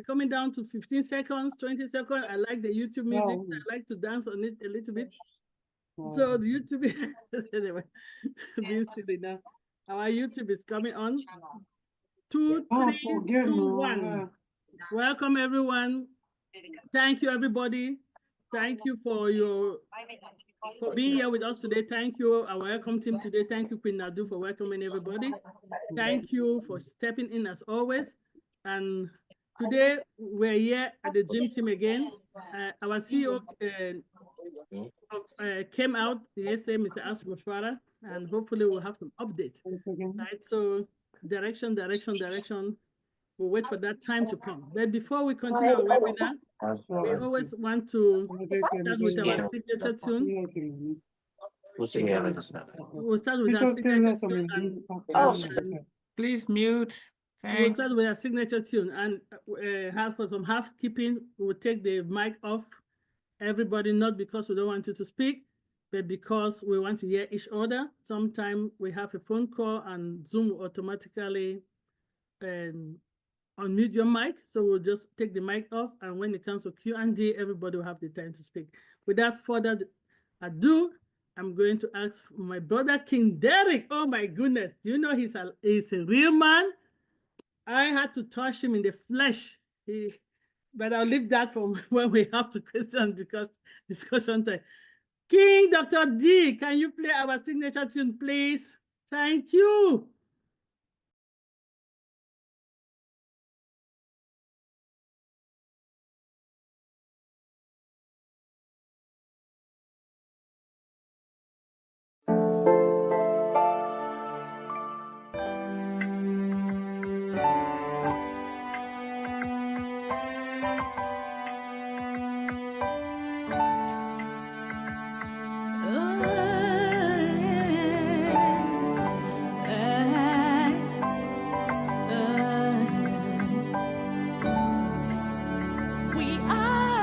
coming down to 15 seconds, 20 seconds. I like the YouTube music. I like to dance on it a little bit. So the YouTube, anyway, being silly now. Our YouTube is coming on. 2, 3, 2, 1. Welcome, everyone. Thank you, everybody. Thank you for being here with us today. Thank you, our welcome team today. Thank you, Queen Nadu, for welcoming everybody. Thank you for stepping in as always. And today we're here at the gym team again. Our CEO came out yesterday, Mr. Ashmushwara, and hopefully we'll have some updates. Right? So direction. We'll wait for that time to come. But before we continue our webinar, we always want to start with our signature tune. We'll start with our signature tune. And please mute. Thanks. We'll start with our signature tune and for some housekeeping, we'll take the mic off everybody, not because we don't want you to speak, but because we want to hear each other. Sometimes we have a phone call and Zoom will automatically unmute your mic. So we'll just take the mic off, and when it comes to Q&A, everybody will have the time to speak. Without further ado, I'm going to ask my brother, King Derek. Oh my goodness. Do you know he's a real man? I had to touch him in the flesh. But I'll leave that for when we have to discussion time. King Dr. D, can you play our signature tune, please? Thank you. We are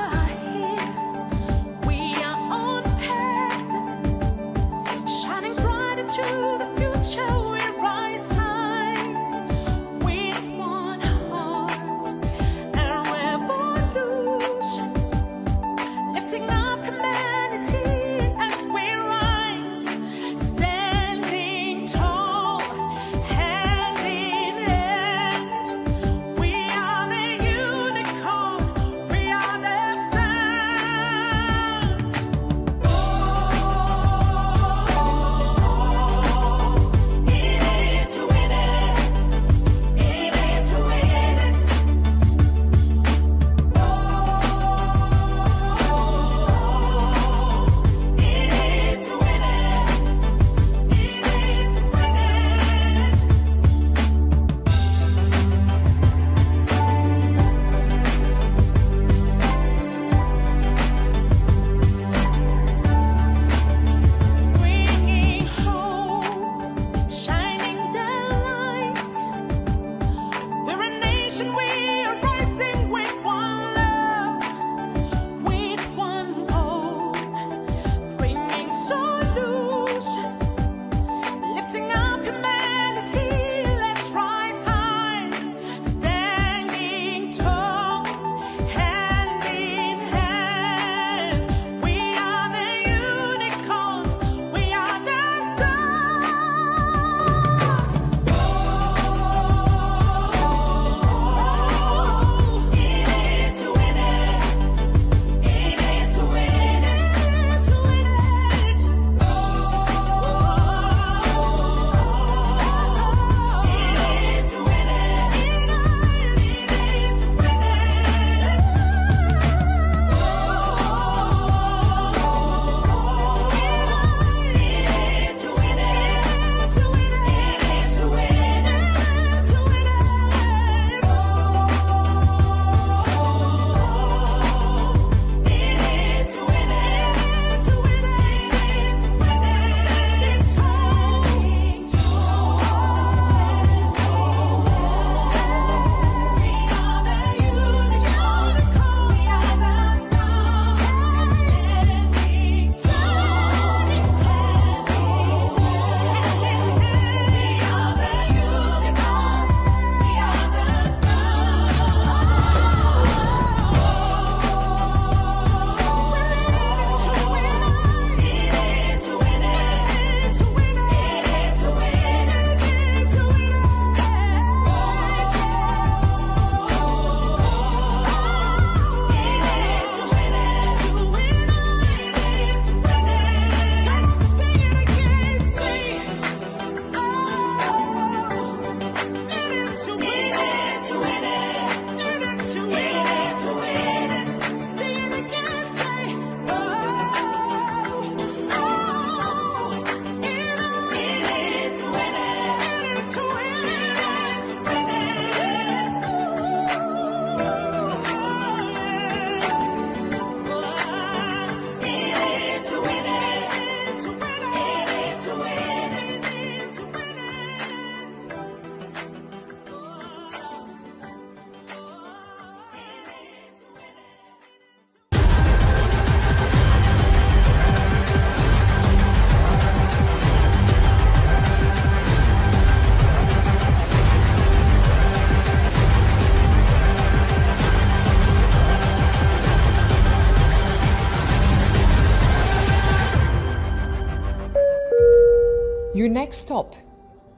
Your next stop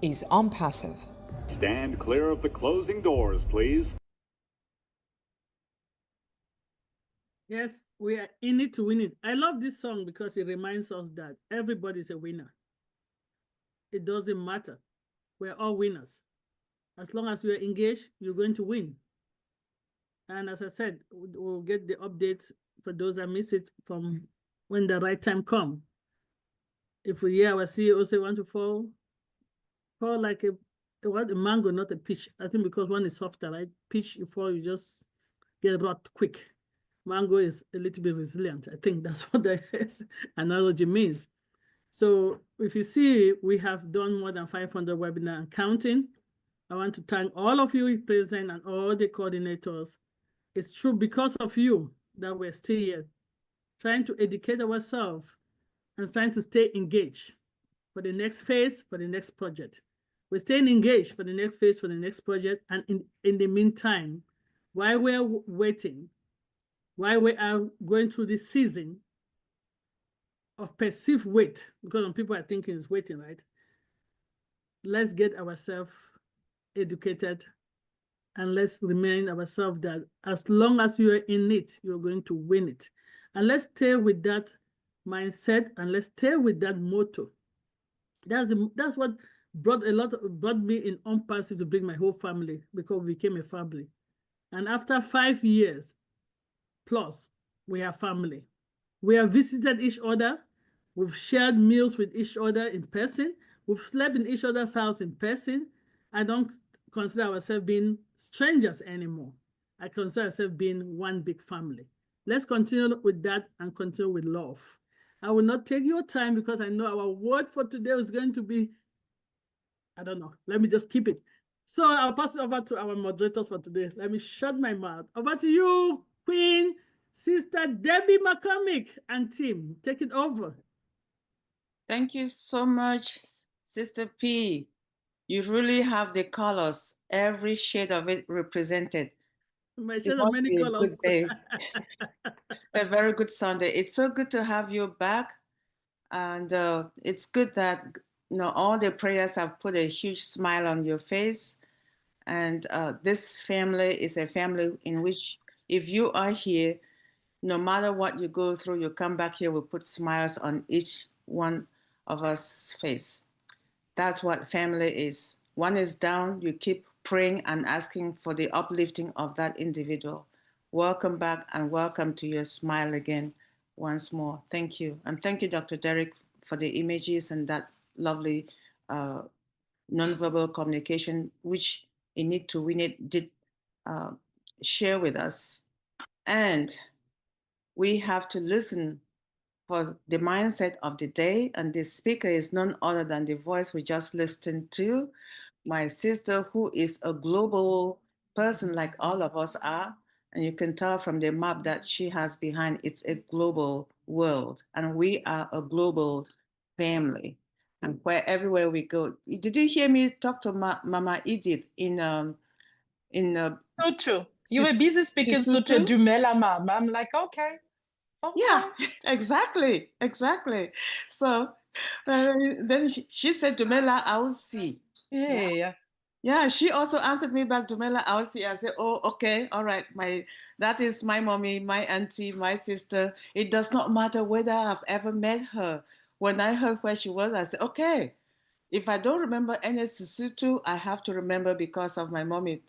is ONPASSIVE. Stand clear of the closing doors, please. Yes, we are in it to win it. I love this song because it reminds us that everybody's a winner. It doesn't matter. We're all winners. As long as you're engaged, you're going to win. And as I said, we'll get the updates for those that miss it from when the right time comes. If we hear our CEO say want to fall like a mango, not a peach. I think because one is softer, right? Peach, you fall, you just get rot quick. Mango is a little bit resilient. I think that's what the analogy means. So if you see, we have done more than 500 webinars and counting. I want to thank all of you present and all the coordinators. It's true because of you that we're still here, trying to educate ourselves and trying to stay engaged for the next phase, for the next project. We're staying engaged for the next phase, for the next project. And in the meantime, while we're waiting, while we are going through this season of perceived wait, because when people are thinking it's waiting, right? Let's get ourselves educated and let's remind ourselves that as long as you are in it, you're going to win it. And let's stay with that mindset and let's stay with that motto. That's what brought me in ONPASSIVE to bring my whole family, because we became a family. And after 5 years plus, we are family. We have visited each other. We've shared meals with each other in person. We've slept in each other's house in person. I don't consider ourselves being strangers anymore. I consider ourselves being one big family. Let's continue with that and continue with love. I will not take your time because I know our word for today is going to be, I don't know. Let me just keep it. So I'll pass it over to our moderators for today. Let me shut my mouth. Over to you, Queen, Sister Debbie McCormick, and team. Take it over. Thank you so much, Sister P. You really have the colors, every shade of it represented. My shade of many colors. Good day. A very good Sunday. It's so good to have you back. And it's good that all the prayers have put a huge smile on your face. And this family is a family in which if you are here, no matter what you go through, you come back here, we put smiles on each one of us face. That's what family is. One is down, you keep praying and asking for the uplifting of that individual. Welcome back and welcome to your smile again once more. Thank you. And thank you, Dr. Derek, for the images and that lovely nonverbal communication, which in Need to Win It did share with us. And we have to listen for the mindset of the day. And the speaker is none other than the voice we just listened to, my sister, who is a global person like all of us are. And you can tell from the map that she has behind, it's a global world. And we are a global family. And everywhere we go. Did you hear me talk to Mama Edith in Sotho? You were busy speaking Sotho, Dumela Mama. I'm like, okay. Yeah, exactly. So then she said, Dumela, I'll see. Yeah, she also answered me back, Dumela, I'll see. I said, oh, okay, all right. That is my mommy, my auntie, my sister. It does not matter whether I've ever met her. When I heard where she was, I said, okay. If I don't remember any Sesotho, I have to remember because of my mommy.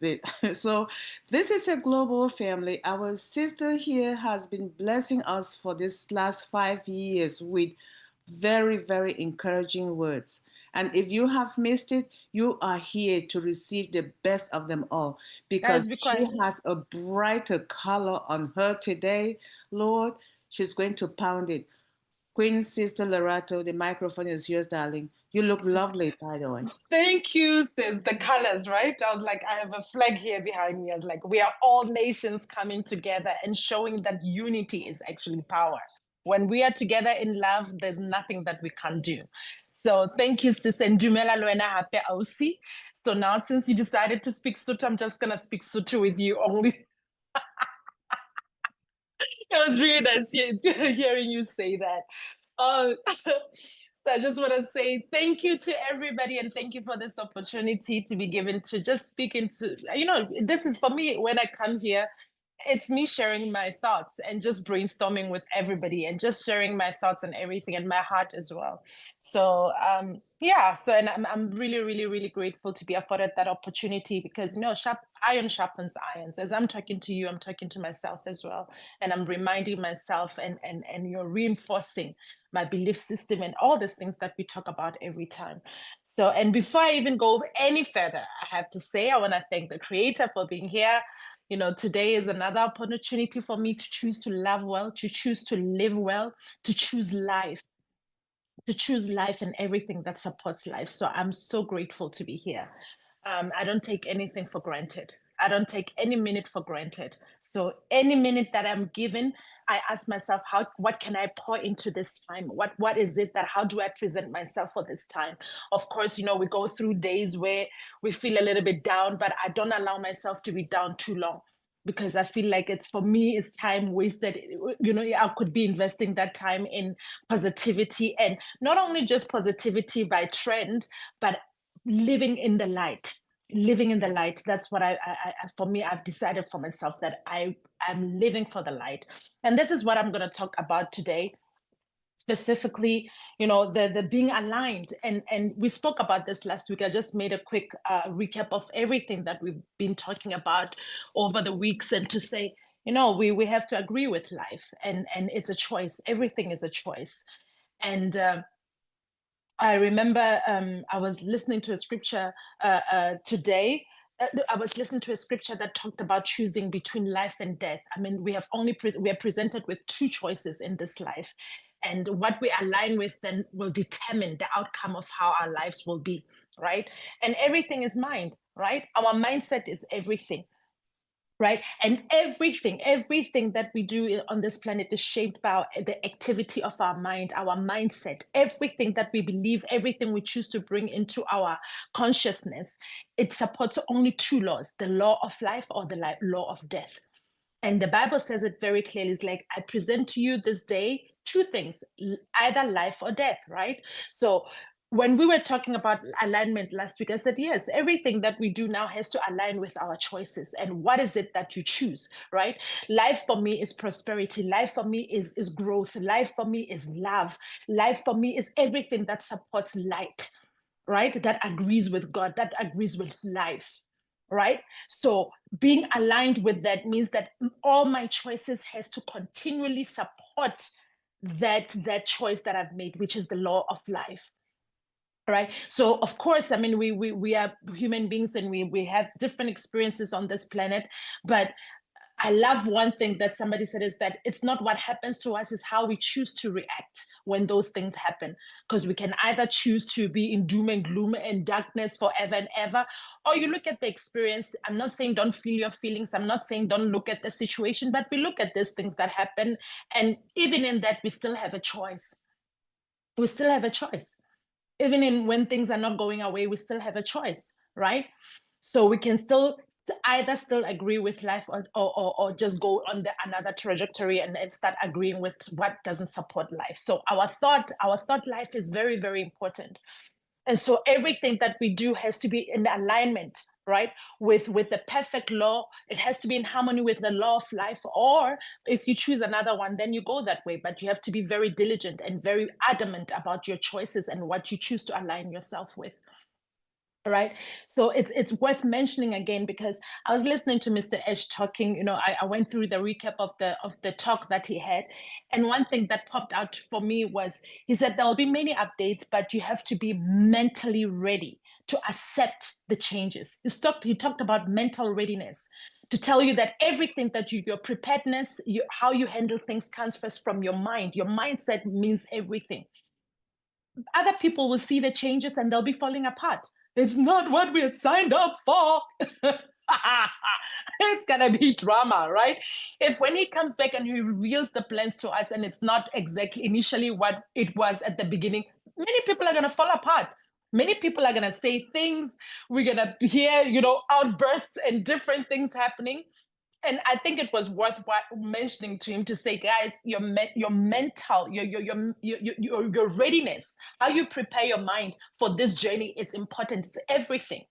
So this is a global family. Our sister here has been blessing us for this last 5 years with very, very encouraging words. And if you have missed it, you are here to receive the best of them all because she has a brighter color on her today. Lord, she's going to pound it. Queen Sister Lorato, the microphone is yours, darling. You look lovely, by the way. Thank you, sis. The colors, right? I was like, I have a flag here behind me. I was like, we are all nations coming together and showing that unity is actually power. When we are together in love, there's nothing that we can't do. So thank you, sis. And Dumela Luena Hape Ausi. So now, since you decided to speak Sotho, I'm just going to speak Sotho with you only. It was really nice hearing you say that. So I just want to say thank you to everybody, and thank you for this opportunity to be given to just speak into, this is for me when I come here, it's me sharing my thoughts and just brainstorming with everybody and just sharing my thoughts and everything and my heart as well. So and I'm really, really, really grateful to be afforded that opportunity, because iron sharpens irons. As I'm talking to you, I'm talking to myself as well, and I'm reminding myself and you're reinforcing my belief system and all these things that we talk about every time. So, and before I even go any further, I have to say I want to thank the creator for being here. Today is another opportunity for me to choose to love well, to choose to live well, to choose life and everything that supports life. So I'm so grateful to be here. I don't take anything for granted. I don't take any minute for granted. So any minute that I'm given, I ask myself, what can I pour into this time? What is it how do I present myself for this time? Of course, we go through days where we feel a little bit down, but I don't allow myself to be down too long, because I feel like it's time wasted. I could be investing that time in positivity, and not only just positivity by trend, but living in the light. That's what for me, I've decided for myself that I'm living for the light. And this is what I'm going to talk about today, specifically, the being aligned. And we spoke about this last week. I just made a quick recap of everything that we've been talking about over the weeks, and to say, we have to agree with life, and it's a choice. Everything is a choice. And I remember I was listening to a scripture today. I was listening to a scripture that talked about choosing between life and death. I mean, we are presented with two choices in this life, and what we align with then will determine the outcome of how our lives will be, right? And everything is mind, right? Our mindset is everything. Right. And everything that we do on this planet is shaped by the activity of our mind, our mindset. Everything that we believe, everything we choose to bring into our consciousness, it supports only two laws: the law of life or the law of death. And the Bible says it very clearly. It's like, I present to you this day two things, either life or death, right? So when we were talking about alignment last week, I said, yes, everything that we do now has to align with our choices. And what is it that you choose, right? Life for me is prosperity. Life for me is growth. Life for me is love. Life for me is everything that supports light, right? That agrees with God, that agrees with life, right? So being aligned with that means that all my choices has to continually support that choice that I've made, which is the law of life. Right. So of course, I mean, we are human beings, and we have different experiences on this planet. But I love one thing that somebody said, is that it's not what happens to us, is how we choose to react when those things happen. Because we can either choose to be in doom and gloom and darkness forever and ever, or you look at the experience. I'm not saying don't feel your feelings. I'm not saying don't look at the situation, but we look at these things that happen. And even in that, we still have a choice. We still have a choice. Even when things are not going our way, we still have a choice, right? So we can still either still agree with life, or just go on another trajectory and start agreeing with what doesn't support life. So our thought life is very, very important. And so everything that we do has to be in alignment, right, with the perfect law. It has to be in harmony with the law of life. Or if you choose another one, then you go that way. But you have to be very diligent and very adamant about your choices and what you choose to align yourself with. Right. So it's worth mentioning again, because I was listening to Mr. Esh talking. I went through the recap of the talk that he had, and one thing that popped out for me was, he said there'll be many updates, but you have to be mentally ready to accept the changes. He talked about mental readiness, to tell you that everything that your preparedness, how you handle things, comes first from your mind. Your mindset means everything. Other people will see the changes and they'll be falling apart. It's not what we signed up for. It's gonna be drama, right? If when he comes back and he reveals the plans to us, and it's not exactly initially what it was at the beginning, many people are gonna fall apart. Many people are gonna say things. We're gonna hear, outbursts and different things happening. And I think it was worthwhile mentioning to him to say, guys, your mental, your readiness, how you prepare your mind for this journey, it's important. It's everything.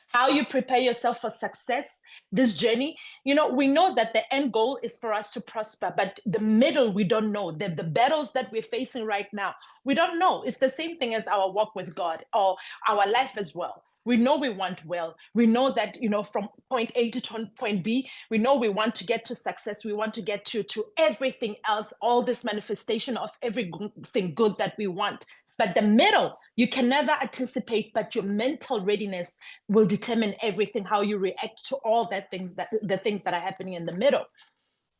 How you prepare yourself for success, this journey. You know, we know that the end goal is for us to prosper, but the middle, we don't know. The battles that we're facing right now, we don't know. It's the same thing as our walk with God or our life as well. We know we want well. We know that, you know, from point A to point B, we know we want to get to success. We want to get to everything else, all this manifestation of everything good that we want. But the middle, you can never anticipate, but your mental readiness will determine everything, how you react to all the things that are happening in the middle.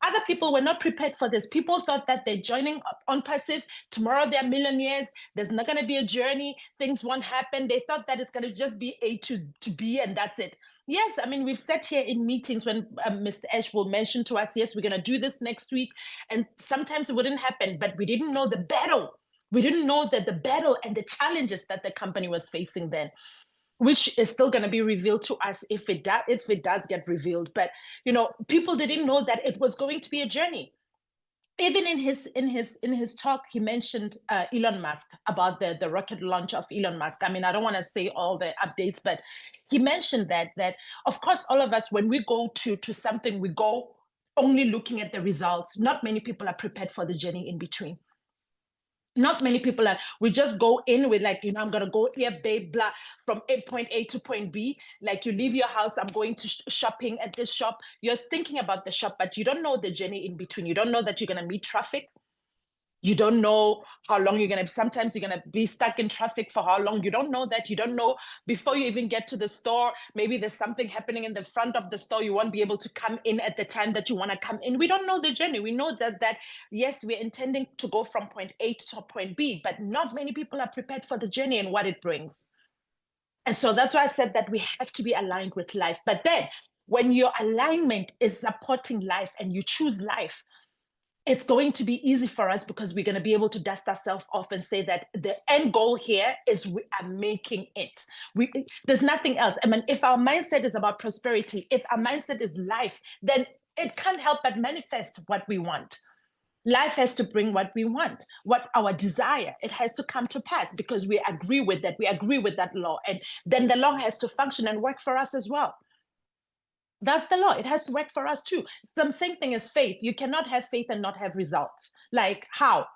Other people were not prepared for this. People thought that they're joining ONPASSIVE. Tomorrow they're millionaires. There's not going to be a journey. Things won't happen. They thought that it's going to just be A to B and that's it. Yes, I mean, we've sat here in meetings when Mr. Ash will mention to us, yes, we're going to do this next week. And sometimes it wouldn't happen, but we didn't know the battle. We didn't know that the battle and the challenges that the company was facing then, which is still going to be revealed to us if it does get revealed. But, you know, people didn't know that it was going to be a journey. Even in his talk, he mentioned Elon Musk, about the rocket launch of Elon Musk. I mean, I don't want to say all the updates, but he mentioned that of course, all of us, when we go to something, we go only looking at the results. Not many people are prepared for the journey in between. Not many people are. We just go in with like, you know, I'm going to go here, babe, blah, from point A to point B. Like you leave your house, I'm going to shopping at this shop. You're thinking about the shop, but you don't know the journey in between. You don't know that you're going to meet traffic. You don't know how long you're going to, sometimes you're going to be stuck in traffic for how long. You don't know that. You don't know before you even get to the store. Maybe there's something happening in the front of the store. You won't be able to come in at the time that you want to come in. We don't know the journey. We know that yes, we're intending to go from point A to point B, but not many people are prepared for the journey and what it brings. And so that's why I said that we have to be aligned with life. But then when your alignment is supporting life and you choose life, it's going to be easy for us because we're going to be able to dust ourselves off and say that the end goal here is we are making it. There's nothing else. I mean, if our mindset is about prosperity, if our mindset is life, then it can't help but manifest what we want. Life has to bring what we want, what our desire. It has to come to pass because we agree with that. We agree with that law. And then the law has to function and work for us as well. That's the law. It has to work for us too. Same thing as faith. You cannot have faith and not have results. Like how?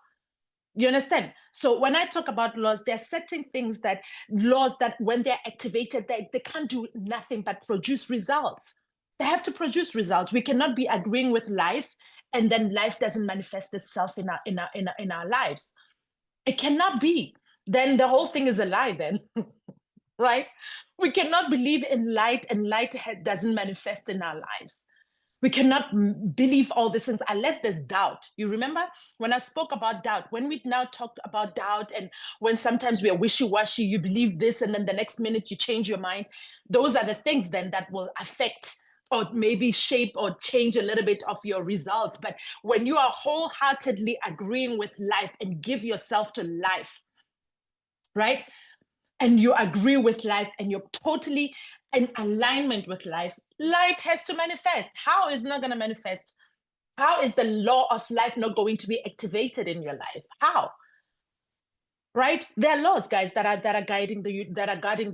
You understand? So when I talk about laws, there are certain things that laws that when they're activated, they can't do nothing but produce results. They have to produce results. We cannot be agreeing with life and then life doesn't manifest itself in our lives. It cannot be. Then the whole thing is a lie then. Right? We cannot believe in light and light doesn't manifest in our lives. We cannot believe all these things unless there's doubt. You remember when I spoke about doubt, when we now talked about doubt and when sometimes we are wishy-washy, you believe this and then the next minute you change your mind. Those are the things then that will affect or maybe shape or change a little bit of your results. But when you are wholeheartedly agreeing with life and give yourself to life, right? And you agree with life and you're totally in alignment with life, light has to manifest. How is it not going to manifest? How is the law of life not going to be activated in your life? How? Right? There are laws, guys, that are guiding the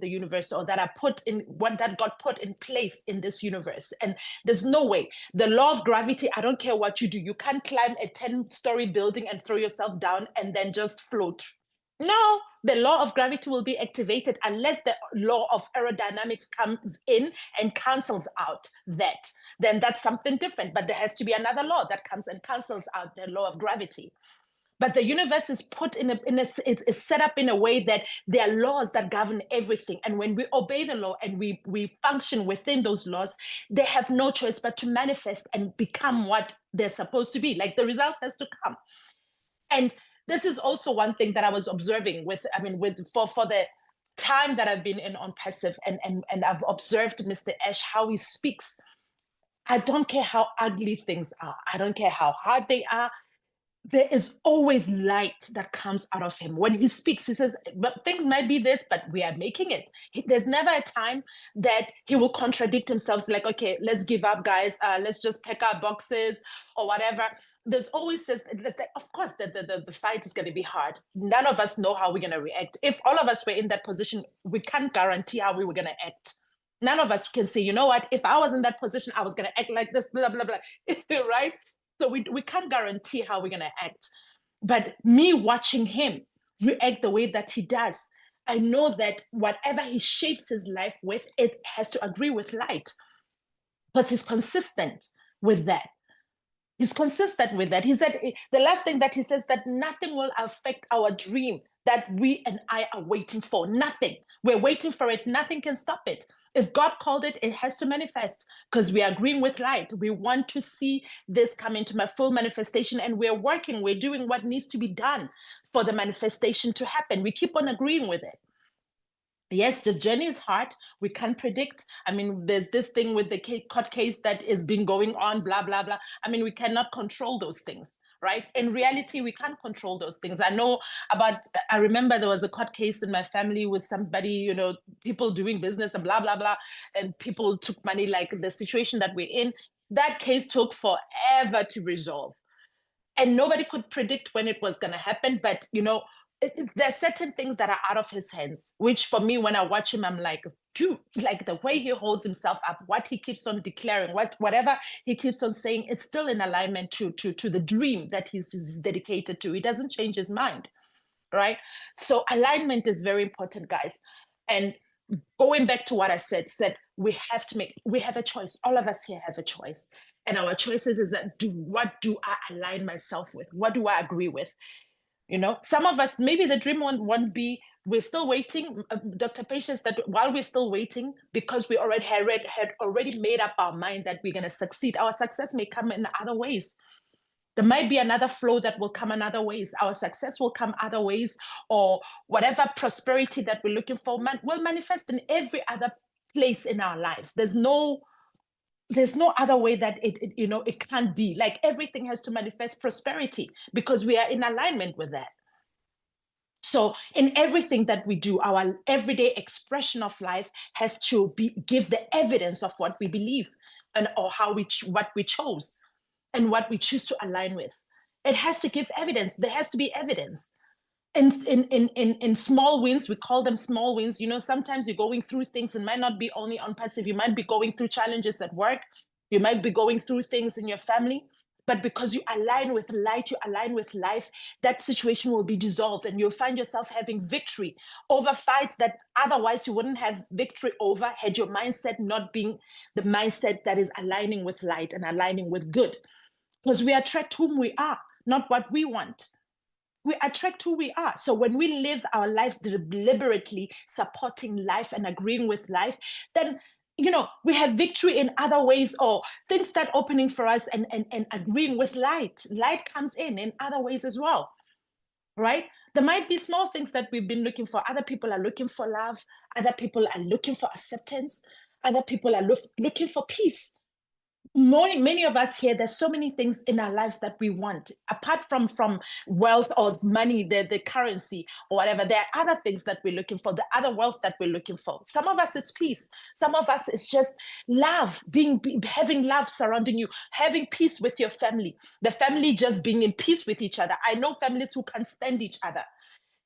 universe, or that are that got put in place in this universe. And there's no way. The law of gravity, I don't care what you do, you can't climb a 10-story building and throw yourself down and then just float. No, the law of gravity will be activated unless the law of aerodynamics comes in and cancels out that. Then that's something different. But there has to be another law that comes and cancels out the law of gravity. But the universe is put it's set up in a way that there are laws that govern everything. And when we obey the law and we function within those laws, they have no choice but to manifest and become what they're supposed to be. Like the results has to come. And this is also one thing that I was observing for the time that I've been in ONPASSIVE and I've observed Mr. Ash, how he speaks. I don't care how ugly things are. I don't care how hard they are. there is always light that comes out of him. When he speaks, he says, but things might be this, but we are making it. There's never a time that he will contradict himself. It's like, okay, let's give up, guys. Let's just pack our boxes or whatever. There's always this, of course, the fight is going to be hard. None of us know how we're going to react. If all of us were in that position, we can't guarantee how we were going to act. None of us can say, you know what, if I was in that position, I was going to act like this, blah, blah, blah, right? So we can't guarantee how we're going to act. But me watching him react the way that he does, I know that whatever he shapes his life with, it has to agree with light. Because he's consistent with that. He's consistent with that. He said, the last thing that he says, that nothing will affect our dream that we and I are waiting for. Nothing. We're waiting for it. Nothing can stop it. If God called it, it has to manifest because we are agreeing with light. We want to see this come into my full manifestation, and we're working, we're doing what needs to be done for the manifestation to happen. We keep on agreeing with it. Yes, the journey is hard. We can't predict. I mean, there's this thing with the court case that has been going on, blah, blah, blah. I mean, we cannot control those things, right? In reality, we can't control those things. I remember there was a court case in my family with somebody, you know, people doing business and blah, blah, blah. And people took money, like the situation that we're in. That case took forever to resolve. And nobody could predict when it was going to happen. But, you know, there are certain things that are out of his hands, which for me, when I watch him, I'm like, dude, like the way he holds himself up, what he keeps on declaring, whatever he keeps on saying, it's still in alignment to the dream that he's dedicated to. He doesn't change his mind, right? So alignment is very important, guys. And going back to what I said we have a choice. All of us here have a choice. And our choices is that what do I align myself with? What do I agree with? You know, some of us, maybe the dream won't be, we're still waiting, Dr. Patience, that while we're still waiting, because we already had already made up our mind that we're going to succeed, our success may come in other ways. There might be another flow that will come in other ways. Our success will come other ways, or whatever prosperity that we're looking for will manifest in every other place in our lives. There's no other way that it can't be. Like, everything has to manifest prosperity because we are in alignment with that. So in everything that we do, our everyday expression of life has to give the evidence of what we believe or what we chose and what we choose to align with. It has to give evidence. There has to be evidence. In small wins, we call them small wins. You know, sometimes you're going through things, and might not be only on passive. You might be going through challenges at work. You might be going through things in your family. But because you align with light, you align with life, that situation will be dissolved, and you'll find yourself having victory over fights that otherwise you wouldn't have victory over had your mindset not being the mindset that is aligning with light and aligning with good. Because we attract whom we are, not what we want. We attract who we are. So when we live our lives deliberately supporting life and agreeing with life, then, you know, we have victory in other ways, or things start opening for us and agreeing with light. Light comes in other ways as well, right? There might be small things that we've been looking for. Other people are looking for love. Other people are looking for acceptance. Other people are looking for peace. Many of us here, there's so many things in our lives that we want, apart from wealth or money, the currency or whatever. There are other things that we're looking for, the other wealth that we're looking for. Some of us it's peace. Some of us it's just love, having love surrounding you, having peace with your family, the family just being in peace with each other. I know families who can't stand each other,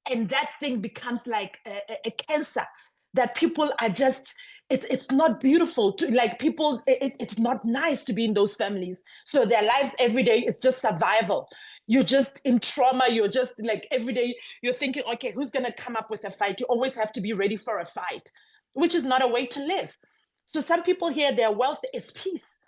and that thing becomes like a cancer. That people are just, it's not beautiful to, like, people, it's not nice to be in those families. So their lives every day is just survival. You're just in trauma. You're just like, every day you're thinking, okay, who's going to come up with a fight? You always have to be ready for a fight, which is not a way to live. So some people here, their wealth is peace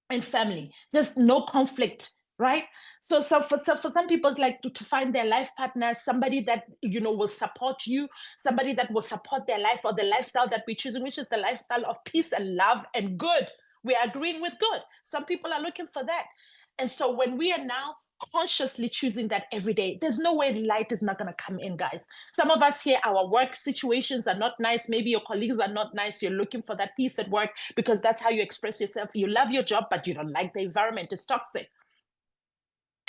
and family, just no conflict, right? So for some people, it's like to find their life partner, somebody that, you know, will support you, somebody that will support their life or the lifestyle that we're choosing, which is the lifestyle of peace and love and good. We are agreeing with good. Some people are looking for that. And so when we are now consciously choosing that every day, there's no way light is not going to come in, guys. Some of us here, our work situations are not nice. Maybe your colleagues are not nice. You're looking for that peace at work because that's how you express yourself. You love your job, but you don't like the environment. It's toxic.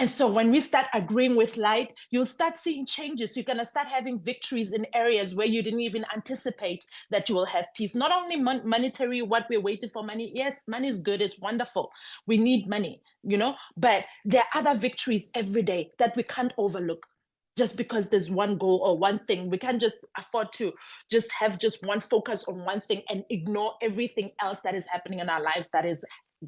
And so when we start agreeing with light, you'll start seeing changes. You're going to start having victories in areas where you didn't even anticipate that you will have peace. Not only monetary, what we're waiting for money. Yes, money is good. It's wonderful. We need money, you know, but there are other victories every day that we can't overlook. Just because there's one goal or one thing, we can't just afford to just have just one focus on one thing and ignore everything else that is happening in our lives that is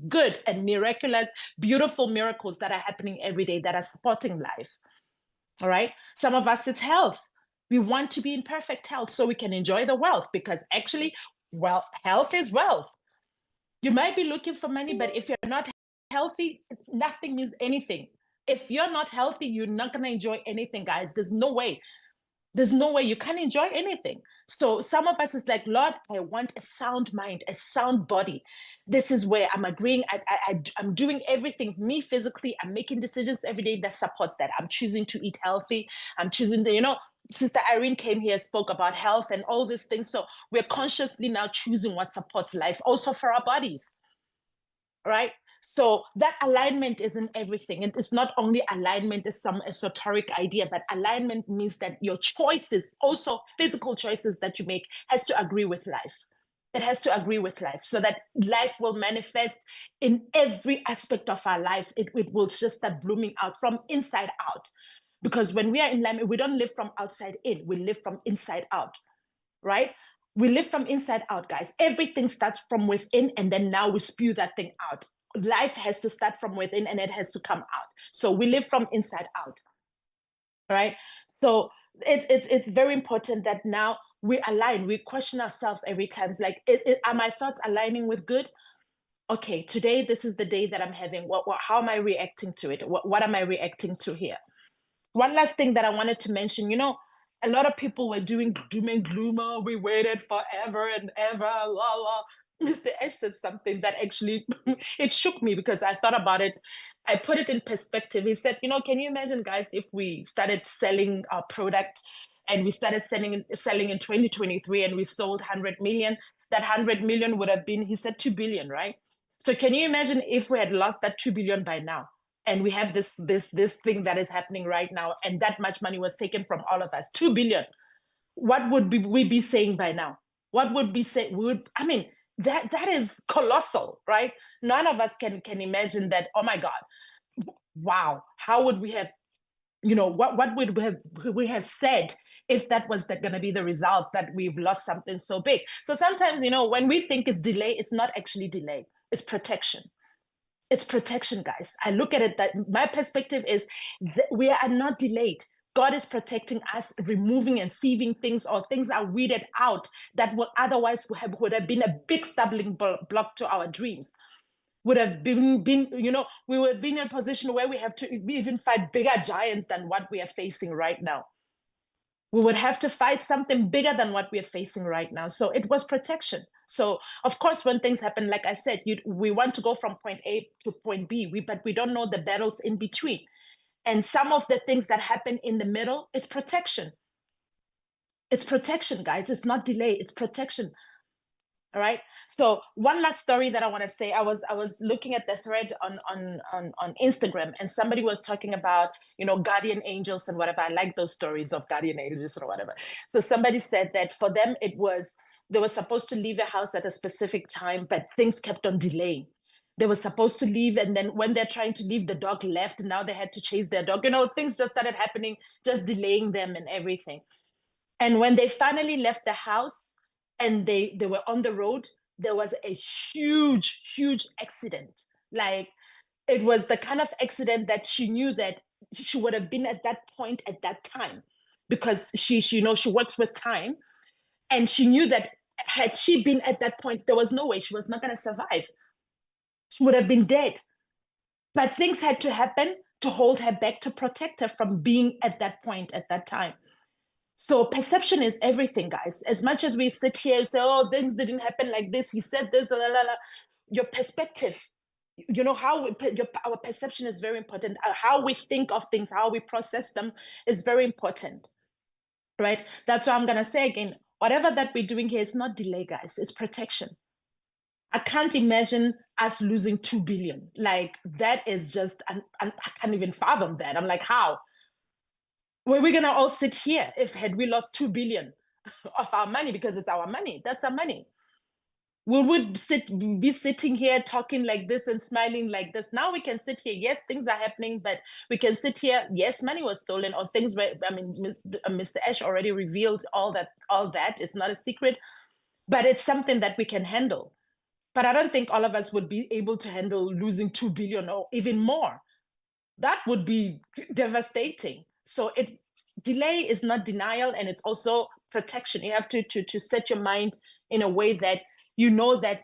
good and miraculous, beautiful miracles that are happening every day that are supporting life. All right. Some of us, it's health. We want to be in perfect health so we can enjoy the wealth, because actually, well, health is wealth. You might be looking for money, but if you're not healthy, nothing means anything. If you're not healthy, you're not going to enjoy anything, guys. There's no way. There's no way you can enjoy anything. So some of us is like, Lord, I want a sound mind, a sound body. This is where I'm agreeing. I'm doing everything, me physically, I'm making decisions every day that supports that. I'm choosing to eat healthy. I'm choosing to, you know, Sister Irene came here, spoke about health and all these things. So we're consciously now choosing what supports life, also for our bodies, right? So that alignment isn't everything. It's not only alignment is some esoteric idea, but alignment means that your choices, also physical choices that you make, has to agree with life. It has to agree with life so that life will manifest in every aspect of our life. It will just start blooming out from inside out. Because when we are in alignment, we don't live from outside in, we live from inside out, right? We live from inside out, guys. Everything starts from within, and then now we spew that thing out. Life has to start from within and it has to come out. So we live from inside out, right? So it's very important that now we align, we question ourselves every time. It's like, are my thoughts aligning with good? Okay, today, this is the day that I'm having. How am I reacting to it? What am I reacting to here? One last thing that I wanted to mention, you know, a lot of people were doing doom and gloom. Oh, we waited forever and ever, la la. Mr. Ash said something that actually, it shook me because I thought about it. I put it in perspective. He said, you know, can you imagine, guys, if we started selling our product and we started selling in 2023 and we sold 100 million, that 100 million would have been, he said, 2 billion, right? So can you imagine if we had lost that 2 billion by now? And we have this thing that is happening right now, and that much money was taken from all of us, 2 billion. What would we be saying by now? What would be say? I mean, that is colossal, right? None of us can imagine that. Oh my God, wow! How would we have, you know, what would we have said if that was going to be the result, that we've lost something so big? So sometimes, you know, when we think it's delay, it's not actually delay. It's protection. It's protection, guys. I look at it that my perspective is that we are not delayed. God is protecting us, removing and sieving things, or things are weeded out that would otherwise would have been a big stumbling block to our dreams. Would have been, you know, we would be in a position where we have to even fight bigger giants than what we are facing right now. We would have to fight something bigger than what we are facing right now. So it was protection. So of course, when things happen, like I said, we want to go from point A to point B, but we don't know the battles in between. And some of the things that happen in the middle, it's protection. It's protection, guys. It's not delay, it's protection. All right. So one last story that I want to say, I was looking at the thread on Instagram, and somebody was talking about, you know, guardian angels and whatever. I like those stories of guardian angels or whatever. So somebody said that for them, they were supposed to leave a house at a specific time, but things kept on delaying. They were supposed to leave, and then when they're trying to leave, the dog left. Now they had to chase their dog. You know, things just started happening, just delaying them and everything. And when they finally left the house, and they were on the road, there was a huge accident. Like, it was the kind of accident that she knew that she would have been at that point at that time, because she you know, she works with time, and she knew that had she been at that point, there was no way, she was not going to survive. She would have been dead. But things had to happen to hold her back, to protect her from being at that point at that time. So perception is everything, guys. As much as we sit here and say, oh, things didn't happen like this, he said this, la, la, la. Your perspective, you know, our perception is very important. How we think of things, how we process them is very important, right? That's why I'm going to say again, whatever that we're doing here is not delay, guys. It's protection. I can't imagine us losing 2 billion. Like, that is just, I can't even fathom that. I'm like, how? Were we gonna all sit here if had we lost 2 billion of our money, because it's our money? That's our money. Will we be sitting here talking like this and smiling like this? Now we can sit here. Yes, things are happening, but we can sit here. Yes, money was stolen, or things were, I mean, Mr. Ash already revealed all that. It's not a secret, but it's something that we can handle. But I don't think all of us would be able to handle losing 2 billion or even more. That would be devastating. So delay is not denial, and it's also protection. You have to set your mind in a way that you know that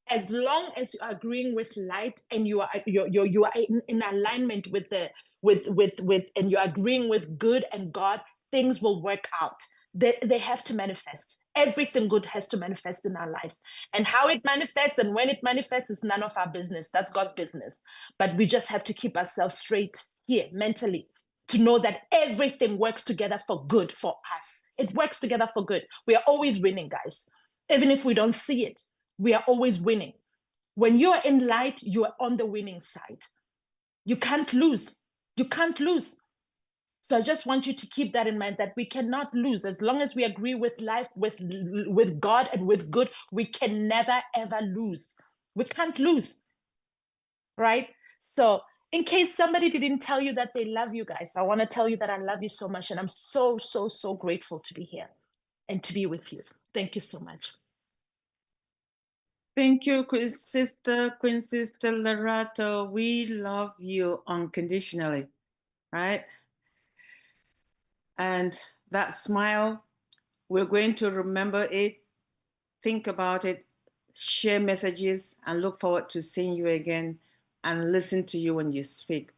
as long as you are agreeing with light and you are in alignment with and you're agreeing with good and God, things will work out. They have to manifest. Everything good has to manifest in our lives. And how it manifests and when it manifests is none of our business. That's God's business. But we just have to keep ourselves straight here mentally to know that everything works together for good for us. It works together for good. We are always winning, guys. Even if we don't see it, we are always winning. When you're in light, you are on the winning side. You can't lose. You can't lose. So I just want you to keep that in mind, that we cannot lose. As long as we agree with life, with God and with good, we can never, ever lose. We can't lose, right? So in case somebody didn't tell you that they love you, guys, I want to tell you that I love you so much. And I'm so, so, so grateful to be here and to be with you. Thank you so much. Thank you, Queen Sister Lerato. We love you unconditionally, right? And that smile, we're going to remember it, think about it, share messages, and look forward to seeing you again and listen to you when you speak.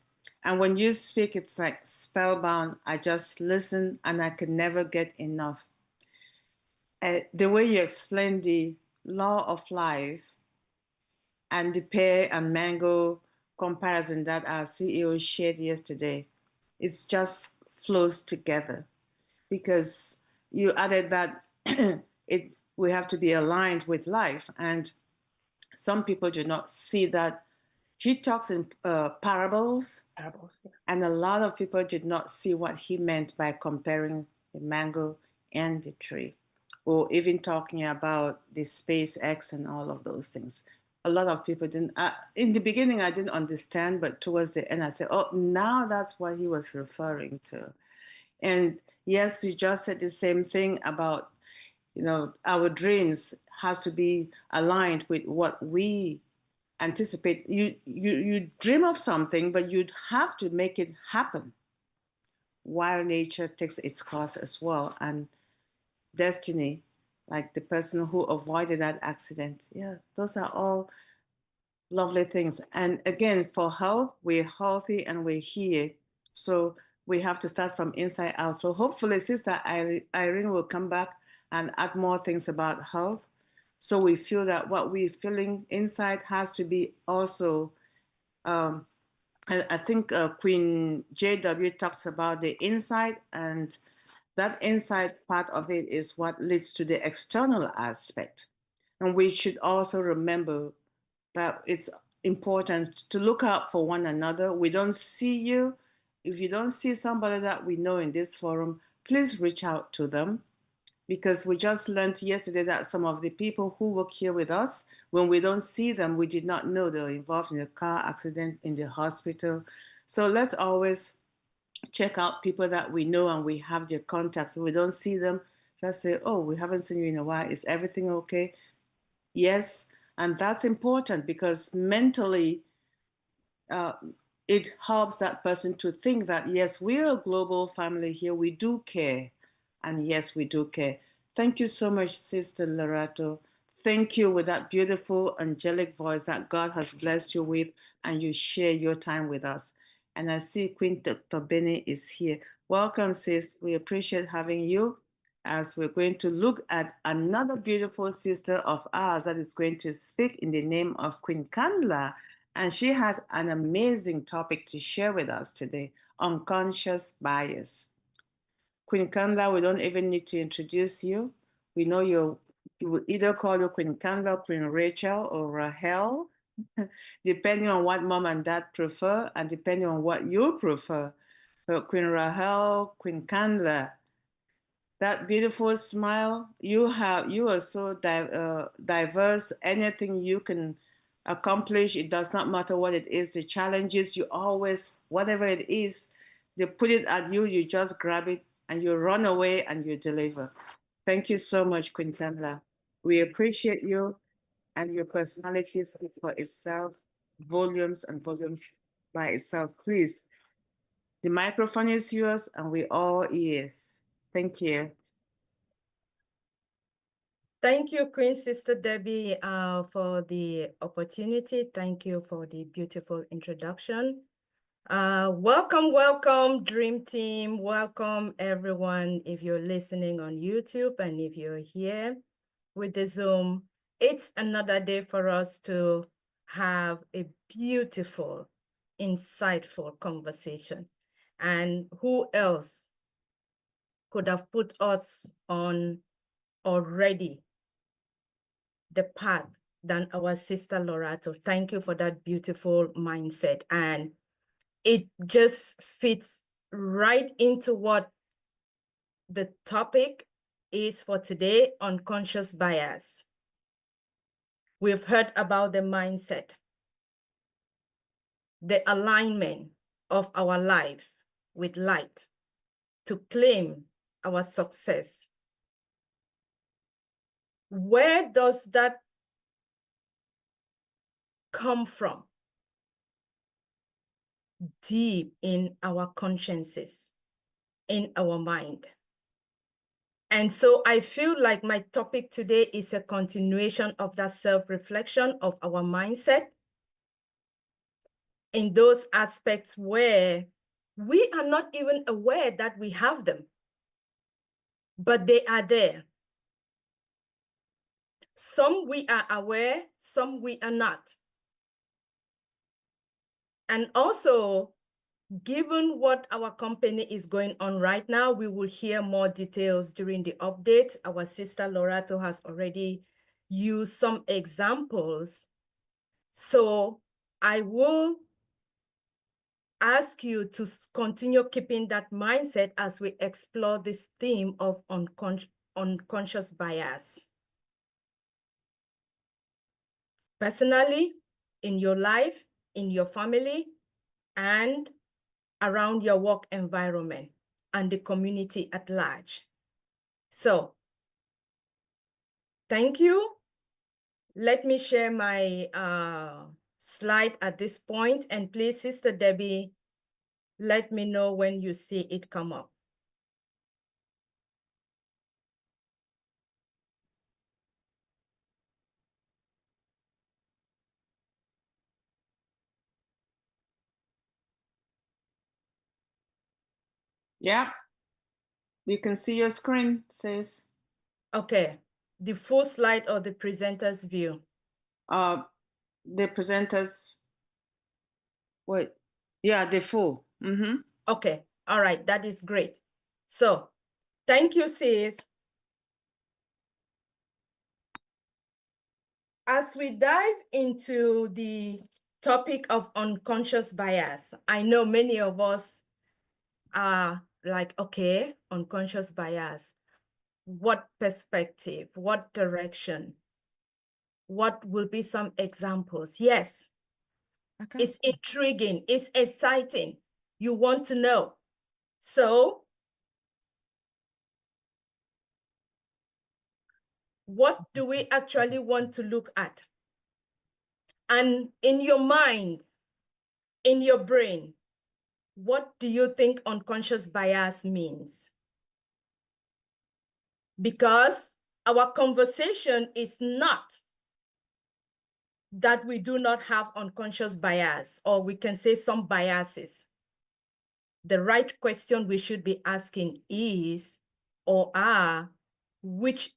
And when you speak, it's like spellbound. I just listen and I could never get enough. The way you explain the law of life and the pear and mango comparison that our CEO shared yesterday, it just flows together, because you added that we have to be aligned with life, and some people do not see that. He talks in parables, yeah. And a lot of people did not see what he meant by comparing the mango and the tree, or even talking about the SpaceX and all of those things. A lot of people didn't. In the beginning, I didn't understand, but towards the end, I said, "Oh, now that's what he was referring to." And yes, you just said the same thing about, our dreams has to be aligned with what we anticipate. You dream of something, but you'd have to make it happen while nature takes its course as well. And destiny, like the person who avoided that accident, yeah, those are all lovely things. And again, for health, we're healthy and we're here, so we have to start from inside out. So hopefully Sister Irene will come back and add more things about health, so we feel that what we're feeling inside has to be also, I think Queen JW talks about the inside, and that inside part of it is what leads to the external aspect. And we should also remember that it's important to look out for one another. We don't see you. If you don't see somebody that we know in this forum, please reach out to them, because we just learned yesterday that some of the people who work here with us, when we don't see them, we did not know they were involved in a car accident, in the hospital. So let's always check out people that we know and we have their contacts. When we don't see them, just say, "Oh, we haven't seen you in a while. Is everything okay?" Yes, and that's important, because mentally, it helps that person to think that, yes, we're a global family here. We do care. And yes, we do care. Thank you so much, Sister Lerato. Thank you with that beautiful angelic voice that God has blessed you with, and you share your time with us. And I see Queen Dr. Benny is here. Welcome, sis. We appreciate having you, as we're going to look at another beautiful sister of ours that is going to speak in the name of Queen Kanla. And she has an amazing topic to share with us today: unconscious bias. Queen Kanla, we don't even need to introduce you. We know you will either call you Queen Kanla, Queen Rachel, or Rahel, depending on what mom and dad prefer, and depending on what you prefer. Queen Rahel, Queen Kanla, that beautiful smile you are so diverse. Anything you can accomplish, it does not matter what it is, the challenges, you always, whatever it is, they put it at you, you just grab it and you run away and you deliver. Thank you so much, Queen Kanla. We appreciate you, and your personality speaks for itself, volumes and volumes by itself. Please, the microphone is yours and we all ears. Thank you. Thank you, Queen Sister Debbie, for the opportunity. Thank you for the beautiful introduction. Welcome, welcome, Dream Team. Welcome, everyone. If you're listening on YouTube and if you're here with the Zoom, it's another day for us to have a beautiful, insightful conversation. And who else could have put us on already the path than our sister Lorato? Thank you for that beautiful mindset. And it just fits right into what the topic is for today, unconscious bias. We've heard about the mindset, the alignment of our life with light to claim our success. Where does that come from? Deep in our consciences, in our mind. And so I feel like my topic today is a continuation of that self-reflection of our mindset in those aspects where we are not even aware that we have them, but they are there. Some we are aware, some we are not. And also, given what our company is going on right now, we will hear more details during the update. Our sister Lorato has already used some examples. So I will ask you to continue keeping that mindset as we explore this theme of unconscious bias. Personally, in your life, in your family, and around your work environment and the community at large. So, thank you. Let me share my slide at this point, and please, Sister Debbie, let me know when you see it come up. Yeah, you can see your screen, sis. Okay, the full slide or the presenter's view? The presenters, wait, yeah, the full. Okay, all right, that is great. So, thank you, sis. As we dive into the topic of unconscious bias, I know many of us are like, okay, unconscious bias, what perspective, what direction, what will be some examples? Yes, it's intriguing, it's exciting. You want to know. So, what do we actually want to look at? And in your mind, in your brain, what do you think unconscious bias means? Because our conversation is not that we do not have unconscious bias, or we can say some biases. The right question we should be asking is, or are, which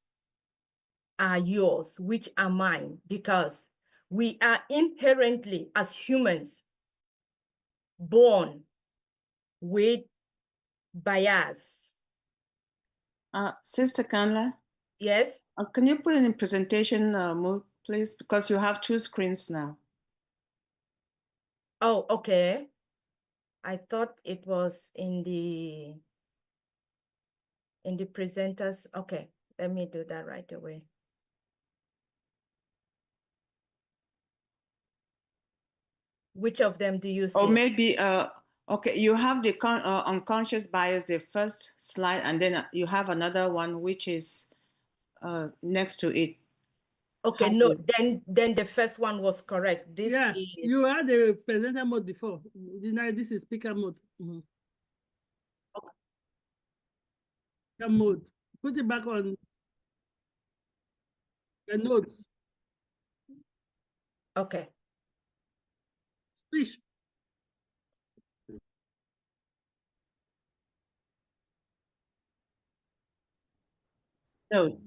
are yours, which are mine? Because we are inherently, as humans, born with bias. Sister Kanla? Yes? Can you put it in presentation mode, please? Because you have two screens now. Oh, okay. I thought it was in the presenters. Okay, let me do that right away. Which of them do you see? Or maybe, okay, you have the unconscious bias, the first slide, and then you have another one which is next to it. Okay, no, then the first one was correct. This Yeah, is... you had the presenter mode before. Now this is speaker mode. Speaker mode. Put it back on the notes. Okay. Speech. No.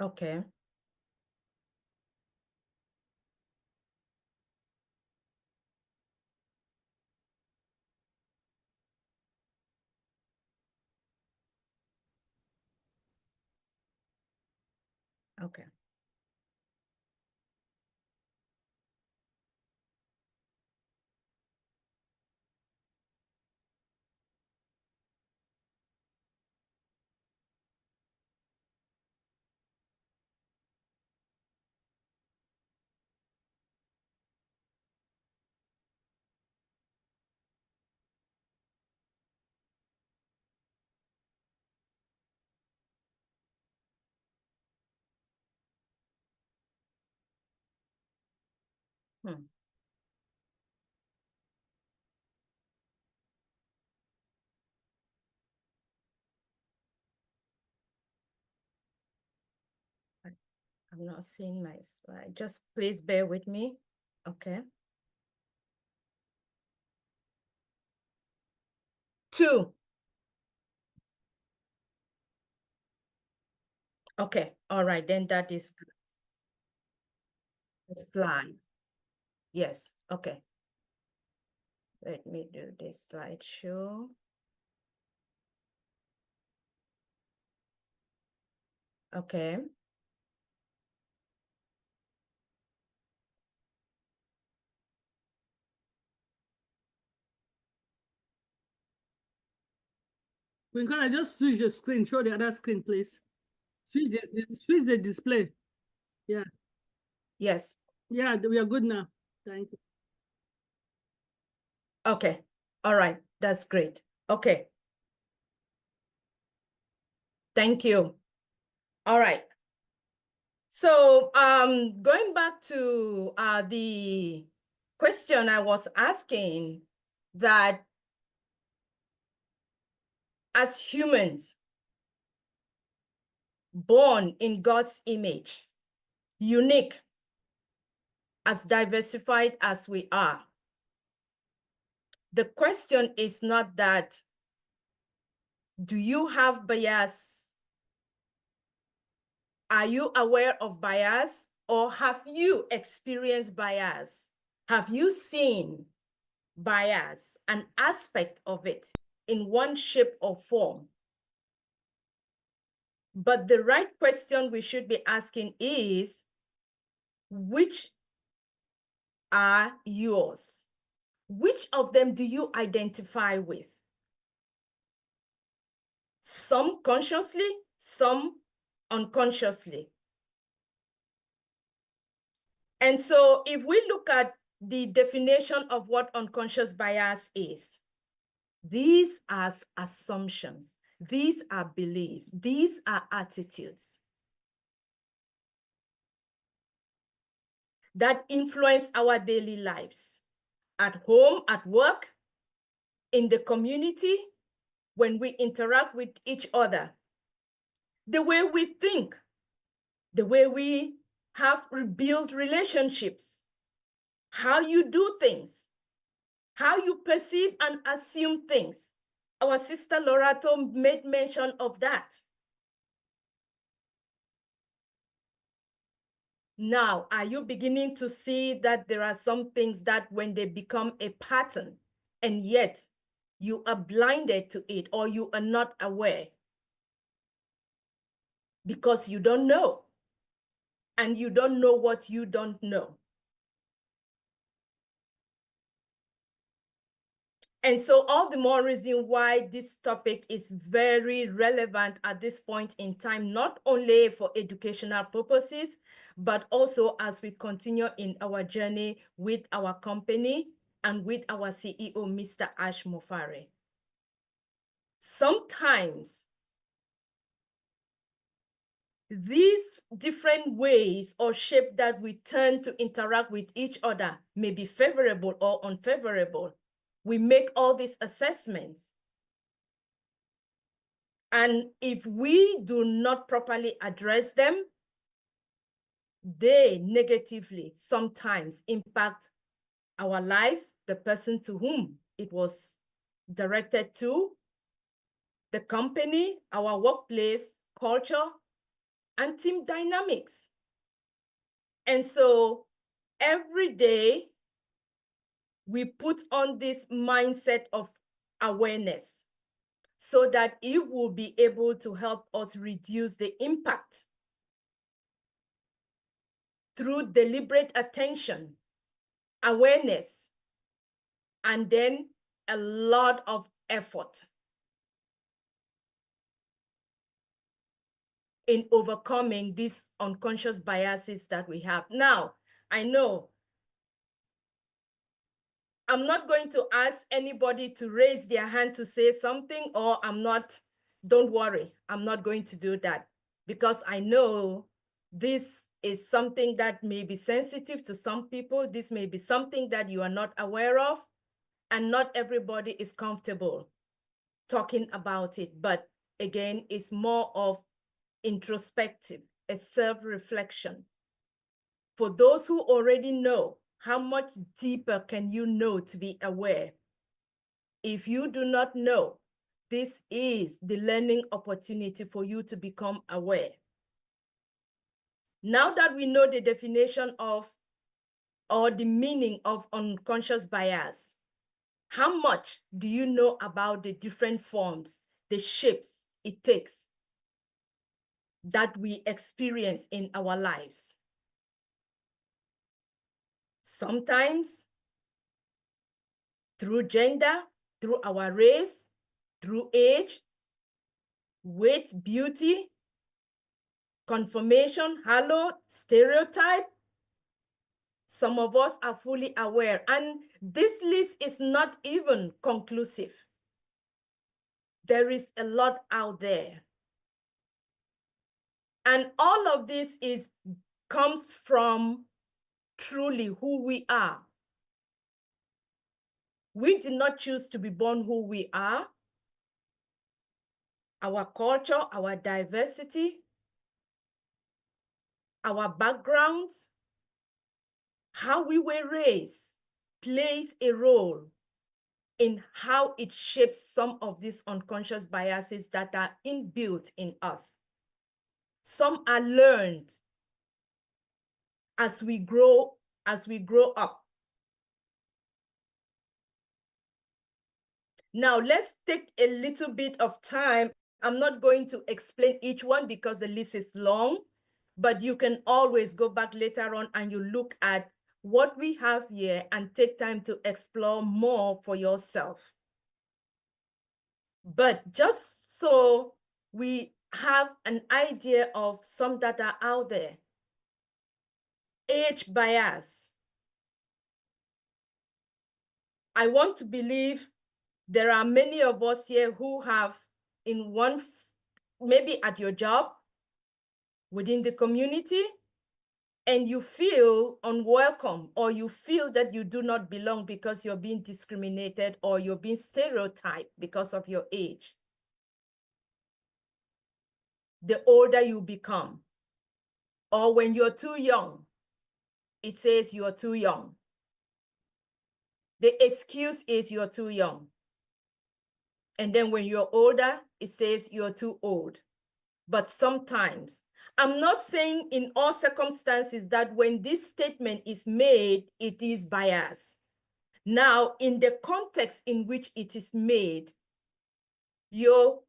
Okay. Okay. Hmm. I'm not seeing my slide. Just please bear with me. Okay. 2. Okay. All right. Then that is good. The slide. Yes. Okay. Let me do this slideshow. Okay. Can I just switch the screen? Show the other screen, please. Switch the display. Yeah. Yes. Yeah, we are good now. Thank you. Okay. All right. That's great. Okay. Thank you. All right. So going back to the question I was asking, that as humans born in God's image, unique, as diversified as we are, the question is not that, do you have bias? Are you aware of bias, or have you experienced bias? Have you seen bias, an aspect of it in one shape or form? But the right question we should be asking is, which are yours? Which of them do you identify with? Some consciously, some unconsciously. And so if we look at the definition of what unconscious bias is, these are assumptions, these are beliefs, these are attitudes that influence our daily lives, at home, at work, in the community, when we interact with each other, the way we think, the way we have built relationships, how you do things, how you perceive and assume things. Our sister Lorato made mention of that. Now, are you beginning to see that there are some things that when they become a pattern, and yet you are blinded to it, or you are not aware, because you don't know. And you don't know what you don't know. And so all the more reason why this topic is very relevant at this point in time, not only for educational purposes, but also as we continue in our journey with our company and with our CEO, Mr. Ash Mofare. Sometimes these different ways or shape that we turn to interact with each other may be favorable or unfavorable. We make all these assessments. And if we do not properly address them, they negatively sometimes impact our lives, the person to whom it was directed to, the company, our workplace culture, and team dynamics. And so every day we put on this mindset of awareness so that it will be able to help us reduce the impact through deliberate attention, awareness, and then a lot of effort in overcoming these unconscious biases that we have. Now, I know I'm not going to ask anybody to raise their hand to say something, or don't worry, I'm not going to do that, because I know this is something that may be sensitive to some people. This may be something that you are not aware of, and not everybody is comfortable talking about it. But again, it's more of introspective, a self-reflection. For those who already know, how much deeper can you know to be aware? If you do not know, this is the learning opportunity for you to become aware. Now that we know the definition of, or the meaning of unconscious bias, how much do you know about the different forms, the shapes it takes that we experience in our lives? Sometimes through gender, through our race, through age, weight, beauty, conformation, halo, stereotype. Some of us are fully aware, and this list is not even conclusive. There is a lot out there. And all of this comes from truly who we are. We did not choose to be born who we are. Our culture, our diversity, our backgrounds, how we were raised plays a role in how it shapes some of these unconscious biases that are inbuilt in us. Some are learned as we grow up. Now, let's take a little bit of time. I'm not going to explain each one because the list is long, but you can always go back later on and you look at what we have here and take time to explore more for yourself. But just so we have an idea of some that are out there. Age bias. I want to believe there are many of us here who have maybe at your job, within the community, and you feel unwelcome, or you feel that you do not belong because you're being discriminated or you're being stereotyped because of your age. The older you become, or when you're too young, it says you're too young. The excuse is you're too young. And then when you're older, it says you're too old. But sometimes, I'm not saying in all circumstances that when this statement is made, it is bias. Now, in the context in which it is made, your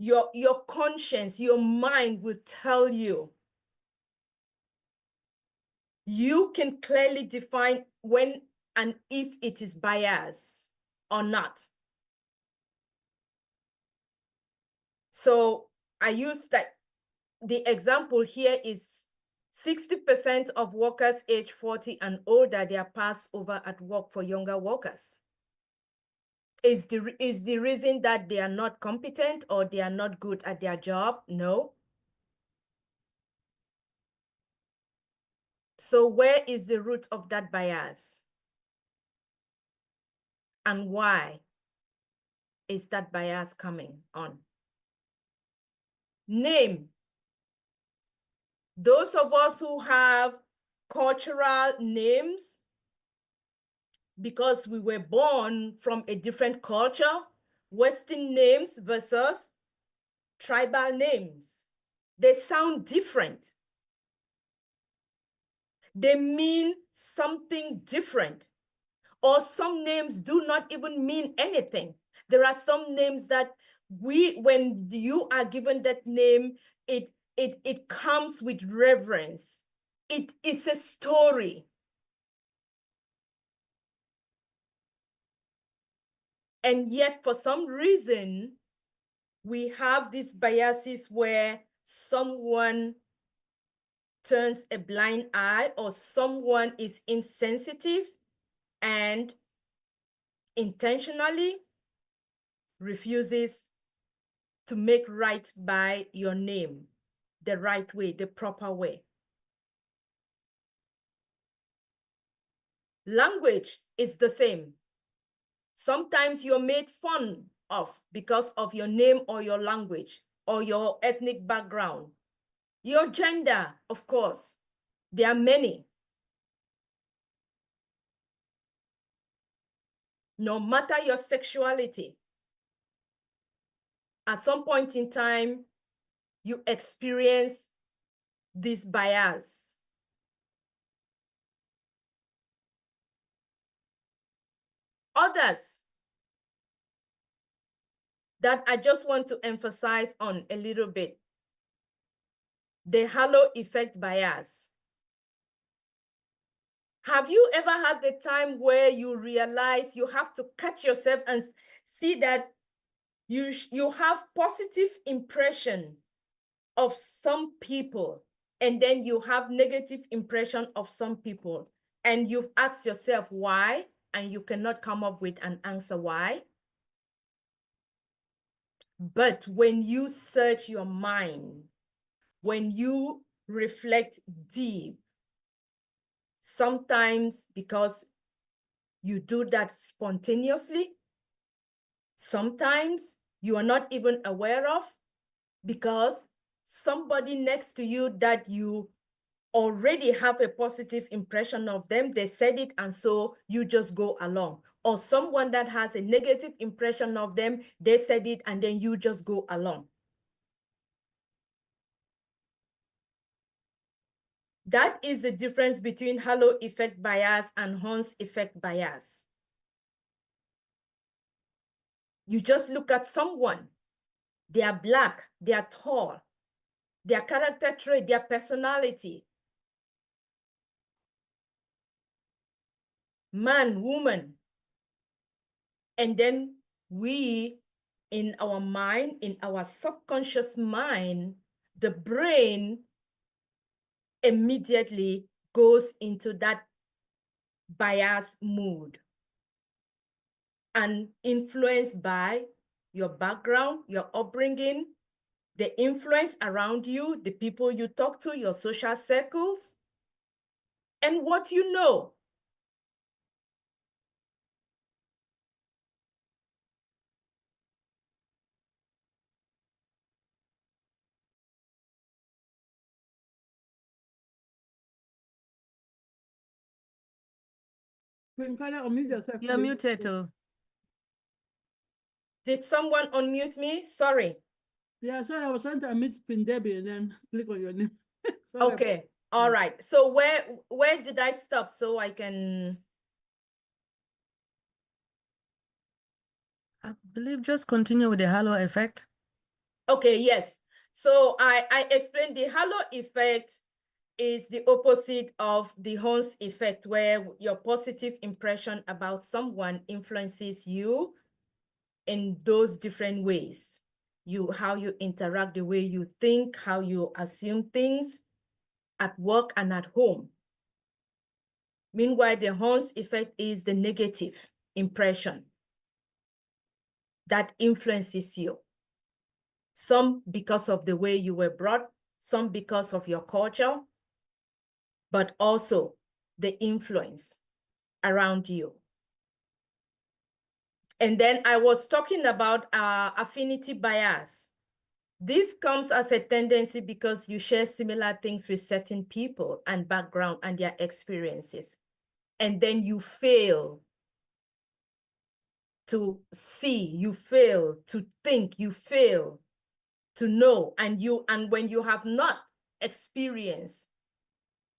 your conscience, your mind will tell you. You can clearly define when and if it is bias or not. So I use that. The example here is 60% of workers age 40 and older, they are passed over at work for younger workers. Is the reason that they are not competent or they are not good at their job? No. So where is the root of that bias? And why is that bias coming on? Name. Those of us who have cultural names, because we were born from a different culture, Western names versus tribal names, they sound different. They mean something different. Or some names do not even mean anything. There are some names that when you are given that name, it comes with reverence. It is a story. And yet, for some reason, we have these biases where someone turns a blind eye or someone is insensitive and intentionally refuses to make right by your name, the right way, the proper way. Language is the same. Sometimes you're made fun of because of your name or your language or your ethnic background. Your gender, of course, there are many. No matter your sexuality, at some point in time, you experience this bias. Others that I just want to emphasize on a little bit, the halo effect bias. Have you ever had the time where you realize you have to catch yourself and see that you have positive impression of some people, and then you have negative impression of some people, and you've asked yourself why, and you cannot come up with an answer why? But when you search your mind, when you reflect deep, sometimes because you do that spontaneously, sometimes you are not even aware of, because somebody next to you that you already have a positive impression of them, they said it, and so you just go along. Or someone that has a negative impression of them, they said it, and then you just go along. That is the difference between halo effect bias and Horn's effect bias. You just look at someone, they are Black, they are tall, their character trait, their personality, man, woman. And then we, in our mind, in our subconscious mind, the brain immediately goes into that bias mood, and influenced by your background, your upbringing, the influence around you, the people you talk to, your social circles, and what you know. Kanla, unmute yourself. You're please. muted. Did someone unmute me? Sorry. Yeah, sorry, I was trying to unmute Debbie and then click on your name. Sorry. Okay. All right. So where did I stop so I can... I believe just continue with the halo effect. Okay, yes. So I explained the halo effect is the opposite of the Hans effect, where your positive impression about someone influences you in those different ways. How you interact, the way you think, how you assume things at work and at home. Meanwhile, the Hans effect is the negative impression that influences you. Some because of the way you were brought, some because of your culture, but also the influence around you. And then I was talking about affinity bias. This comes as a tendency because you share similar things with certain people and background and their experiences. And then you fail to see, you fail to think, you fail to know. And when you have not experienced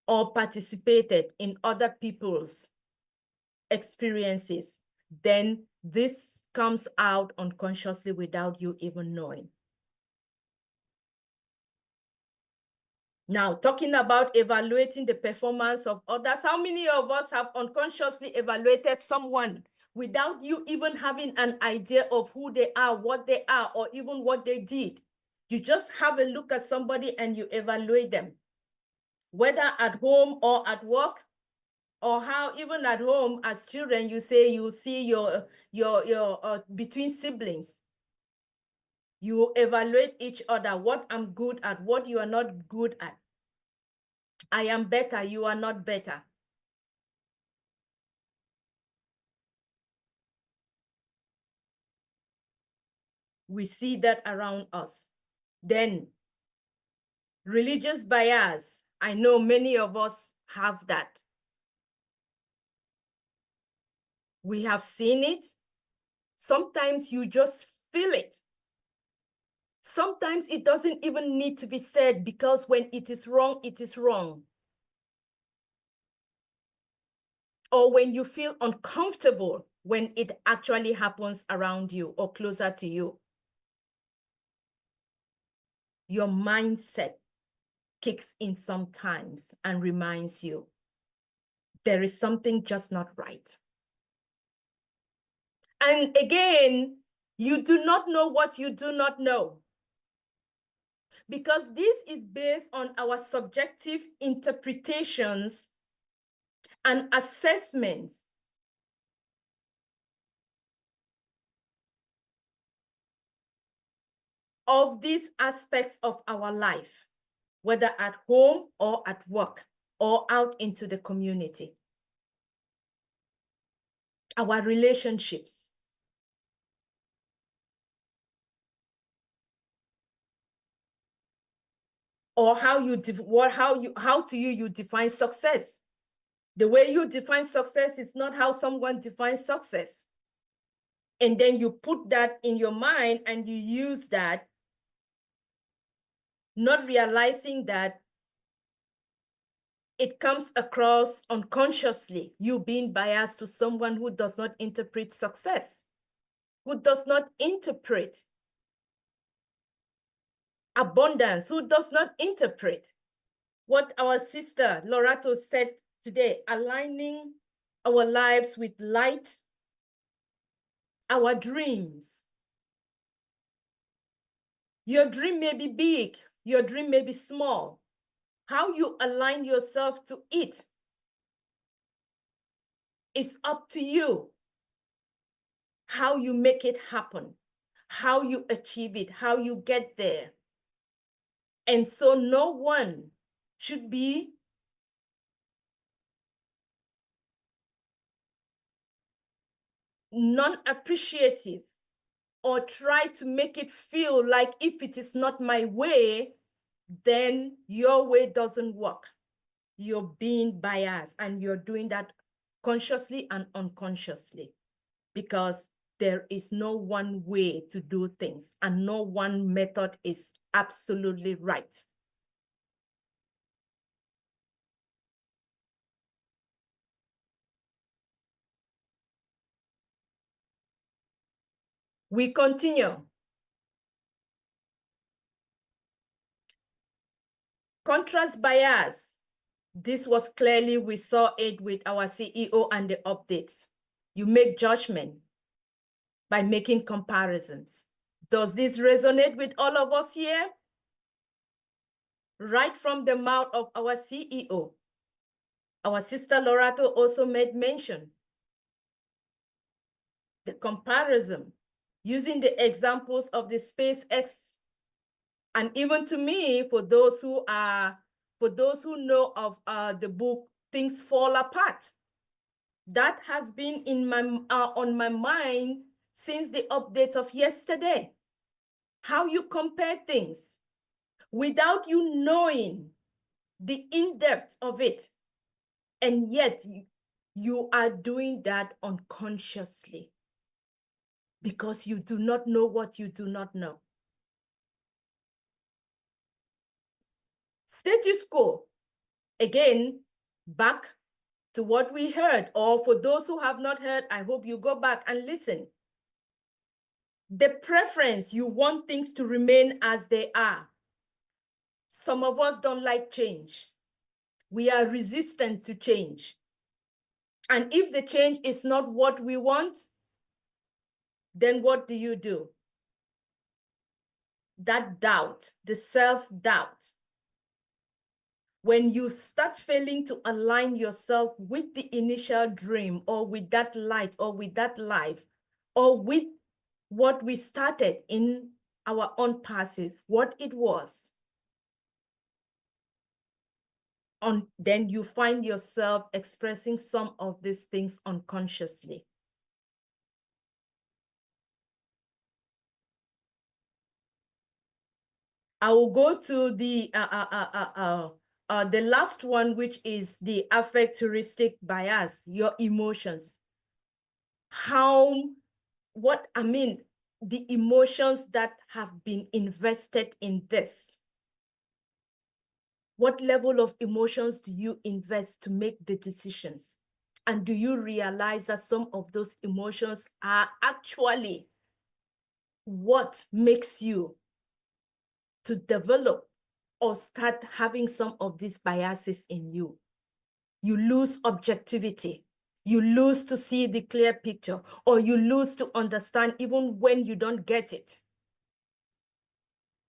or participated in other people's experiences, then this comes out unconsciously without you even knowing. Now, talking about evaluating the performance of others, how many of us have unconsciously evaluated someone without you even having an idea of who they are, what they are, or even what they did? You just have a look at somebody and you evaluate them, whether at home or at work, or how even at home as children, you say you see your between siblings. You evaluate each other, what I'm good at, what you are not good at. I am better, you are not better. We see that around us. Then religious bias, I know many of us have that. We have seen it. Sometimes you just feel it. Sometimes it doesn't even need to be said, because when it is wrong, it is wrong. Or when you feel uncomfortable when it actually happens around you or closer to you, your mindset kicks in sometimes and reminds you there is something just not right. And again, you do not know what you do not know, because this is based on our subjective interpretations and assessments of these aspects of our life, whether at home or at work or out into the community. Our relationships. Or how to you define success. The way you define success is not how someone defines success. And then you put that in your mind and you use that, not realizing that it comes across unconsciously, you being biased to someone who does not interpret success, who does not interpret abundance, who does not interpret what our sister Lorato said today, aligning our lives with light, our dreams. Your dream may be big, your dream may be small. How you align yourself to it is up to you. How you make it happen, how you achieve it, how you get there. And so no one should be non-appreciative or try to make it feel like if it is not my way, then your way doesn't work. You're being biased, and you're doing that consciously and unconsciously, because there is no one way to do things and no one method is absolutely right. We continue. Contrast bias. This was clearly, we saw it with our CEO and the updates. You make judgment by making comparisons. Does this resonate with all of us here? Right from the mouth of our CEO. Our sister Lorato also made mention. The comparison, using the examples of the SpaceX, and even to me, for those who know of the book Things Fall Apart, that has been in my on my mind since the update of yesterday. How you compare things without you knowing the in-depth of it, and yet you are doing that unconsciously because you do not know what you do not know. Status quo, again, back to what we heard, or for those who have not heard, I hope you go back and listen. The preference, you want things to remain as they are. Some of us don't like change. We are resistant to change. And if the change is not what we want, then what do? That doubt, the self-doubt. When you start failing to align yourself with the initial dream, or with that light, or with that life, or with what we started in our ONPASSIVE, what it was, then you find yourself expressing some of these things unconsciously. I will go to the last one, which is the affect heuristic bias, your emotions. The emotions that have been invested in this. What level of emotions do you invest to make the decisions? And do you realize that some of those emotions are actually what makes you to develop or start having some of these biases in you? You lose objectivity. You lose to see the clear picture, or you lose to understand even when you don't get it.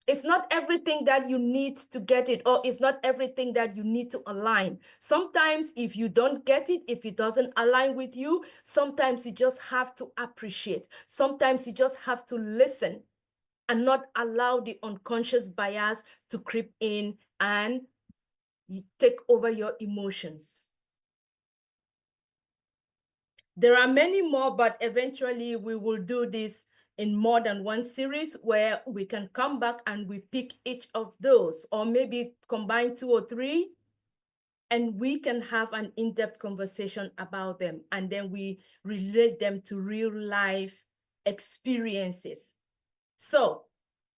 It's not everything that you need to get it, or it's not everything that you need to align. Sometimes if you don't get it, if it doesn't align with you, sometimes you just have to appreciate. Sometimes you just have to listen and not allow the unconscious bias to creep in and take over your emotions. There are many more, but eventually we will do this in more than one series where we can come back and we pick each of those, or maybe combine 2 or 3, and we can have an in-depth conversation about them, and then we relate them to real life experiences. So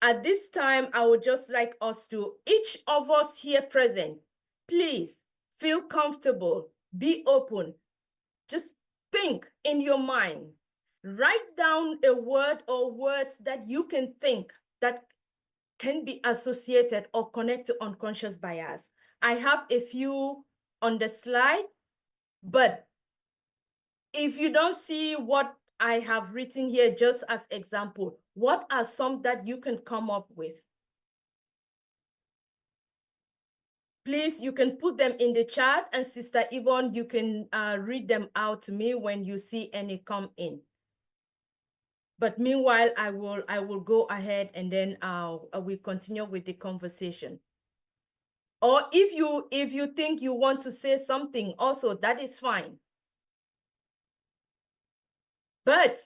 at this time, I would just like us to, each of us here present, please feel comfortable, be open, just think in your mind. Write down a word or words that you can think that can be associated or connected to unconscious bias. I have a few on the slide, but if you don't see what I have written here just as example, what are some that you can come up with? Please, you can put them in the chat, and Sister Yvonne, you can read them out to me when you see any come in. But meanwhile, I will go ahead, and then we continue with the conversation. Or if you think you want to say something also, that is fine. But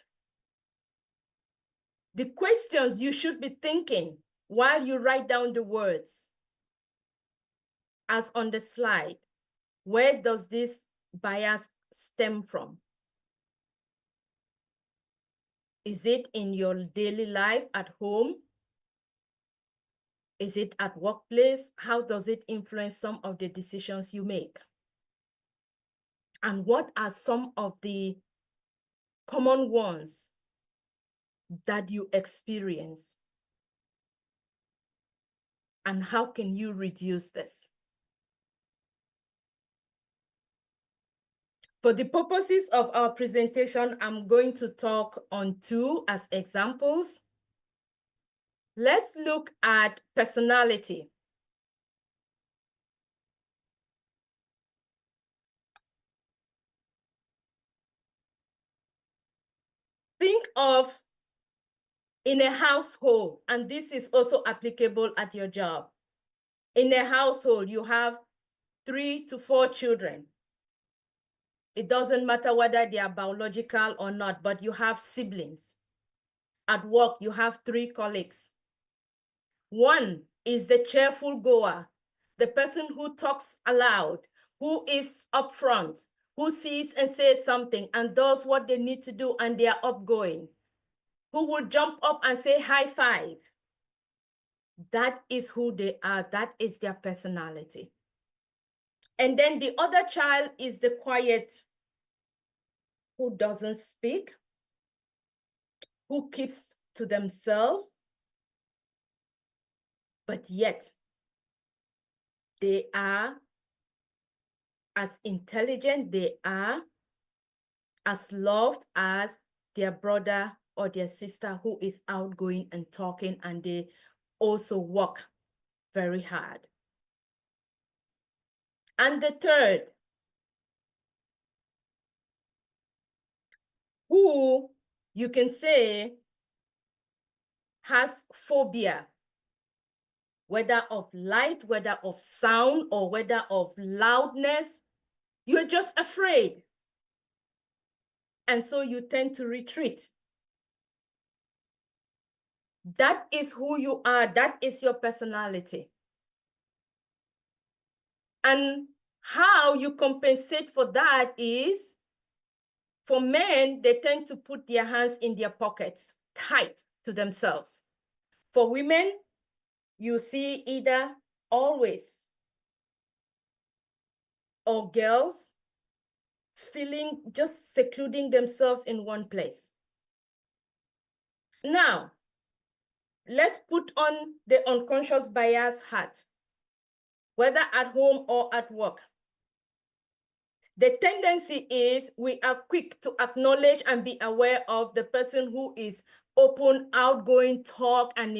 the questions you should be thinking while you write down the words, as on the slide, where does this bias stem from? Is it in your daily life at home? Is it at workplace? How does it influence some of the decisions you make? And what are some of the common ones that you experience? And how can you reduce this? For the purposes of our presentation, I'm going to talk on two as examples. Let's look at personality. Think of in a household, and this is also applicable at your job. In a household, you have 3 to 4 children. It doesn't matter whether they are biological or not, but you have siblings. At work, you have 3 colleagues. One is the cheerful goer, the person who talks aloud, who is upfront, who sees and says something and does what they need to do, and they are upgoing, who will jump up and say high five. That is who they are. That is their personality. And then the other child is the quiet, who doesn't speak, who keeps to themselves, but yet they are as intelligent, they are as loved as their brother or their sister who is outgoing and talking, and they also work very hard. And the third, who you can say has phobia, whether of light, whether of sound, or whether of loudness. You're just afraid. And so you tend to retreat. That is who you are. That is your personality. And how you compensate for that is, for men, they tend to put their hands in their pockets, tight to themselves. For women, you see either always, or girls feeling just secluding themselves in one place. Now, let's put on the unconscious bias hat, whether at home or at work. The tendency is we are quick to acknowledge and be aware of the person who is open, outgoing, talk, and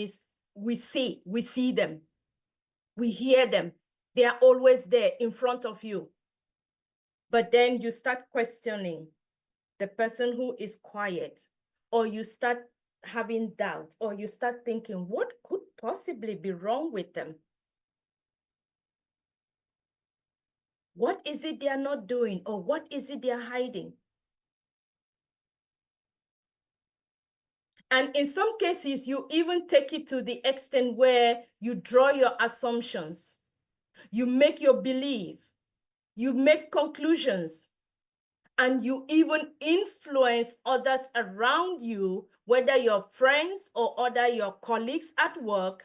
we see them, we hear them. They are always there in front of you. But then you start questioning the person who is quiet, or you start having doubt, or you start thinking, what could possibly be wrong with them? What is it they are not doing, or what is it they are hiding? And in some cases, you even take it to the extent where you draw your assumptions, you make your belief, you make conclusions, and you even influence others around you, whether your friends or your colleagues at work,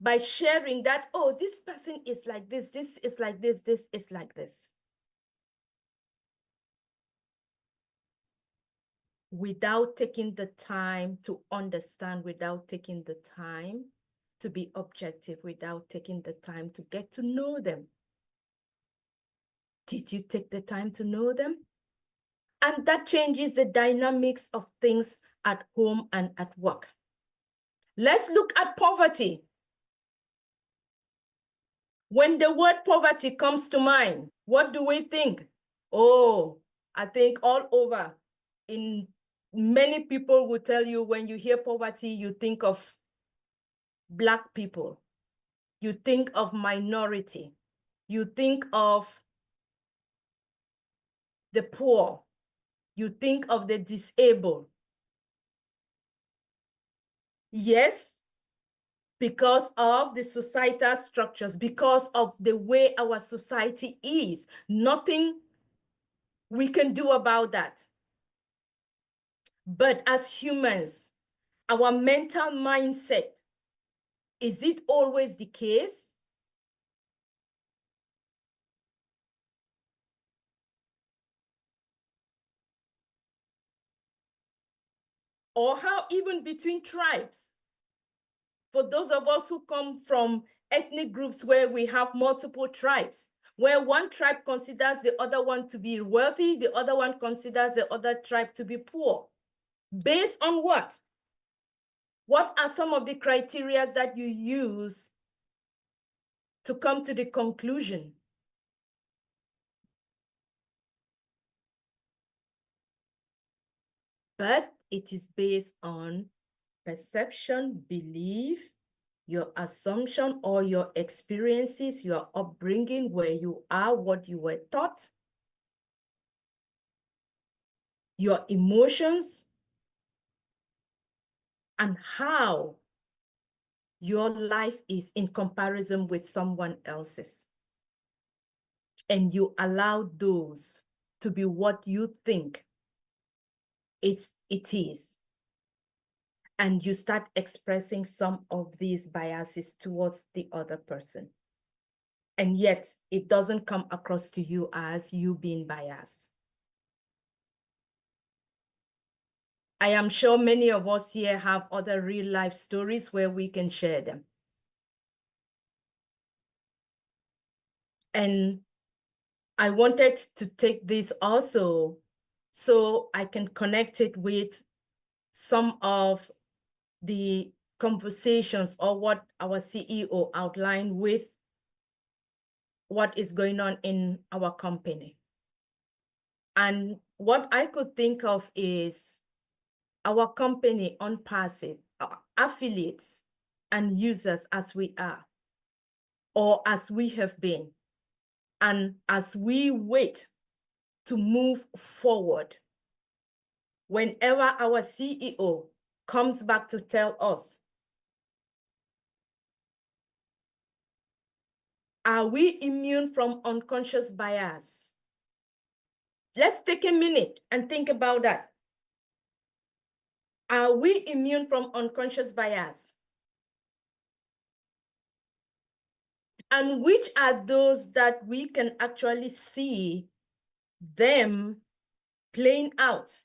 by sharing that, oh, this person is like this is like this is like this. Without taking the time to understand, without taking the time to be objective, without taking the time to get to know them. Did you take the time to know them? And that changes the dynamics of things at home and at work. Let's look at poverty. When the word poverty comes to mind, what do we think? Oh, I think all over, many people will tell you when you hear poverty, you think of Black people, you think of minority, you think of the poor, you think of the disabled. Yes, because of the societal structures, because of the way our society is. Nothing we can do about that. But as humans, our mental mindset, is it always the case? Or how even between tribes? for those of us who come from ethnic groups where we have multiple tribes, where one tribe considers the other one to be wealthy, the other one considers the other tribe to be poor. Based on what? What are some of the criteria that you use to come to the conclusion? But it is based on perception, belief, your assumption or your experiences, your upbringing, where you are, what you were taught, your emotions, and how your life is in comparison with someone else's. And you allow those to be what you think it is. And you start expressing some of these biases towards the other person. And yet it doesn't come across to you as you being biased. I am sure many of us here have other real life stories where we can share them. And I wanted to take this also so I can connect it with some of the conversations or what our CEO outlined with what is going on in our company. And what I could think of is our company ONPASSIVE, affiliates and users as we are, or as we have been, and as we wait to move forward, whenever our CEO comes back to tell us, are we immune from unconscious bias? Let's take a minute and think about that. Are we immune from unconscious bias? And which are those that we can actually see them playing out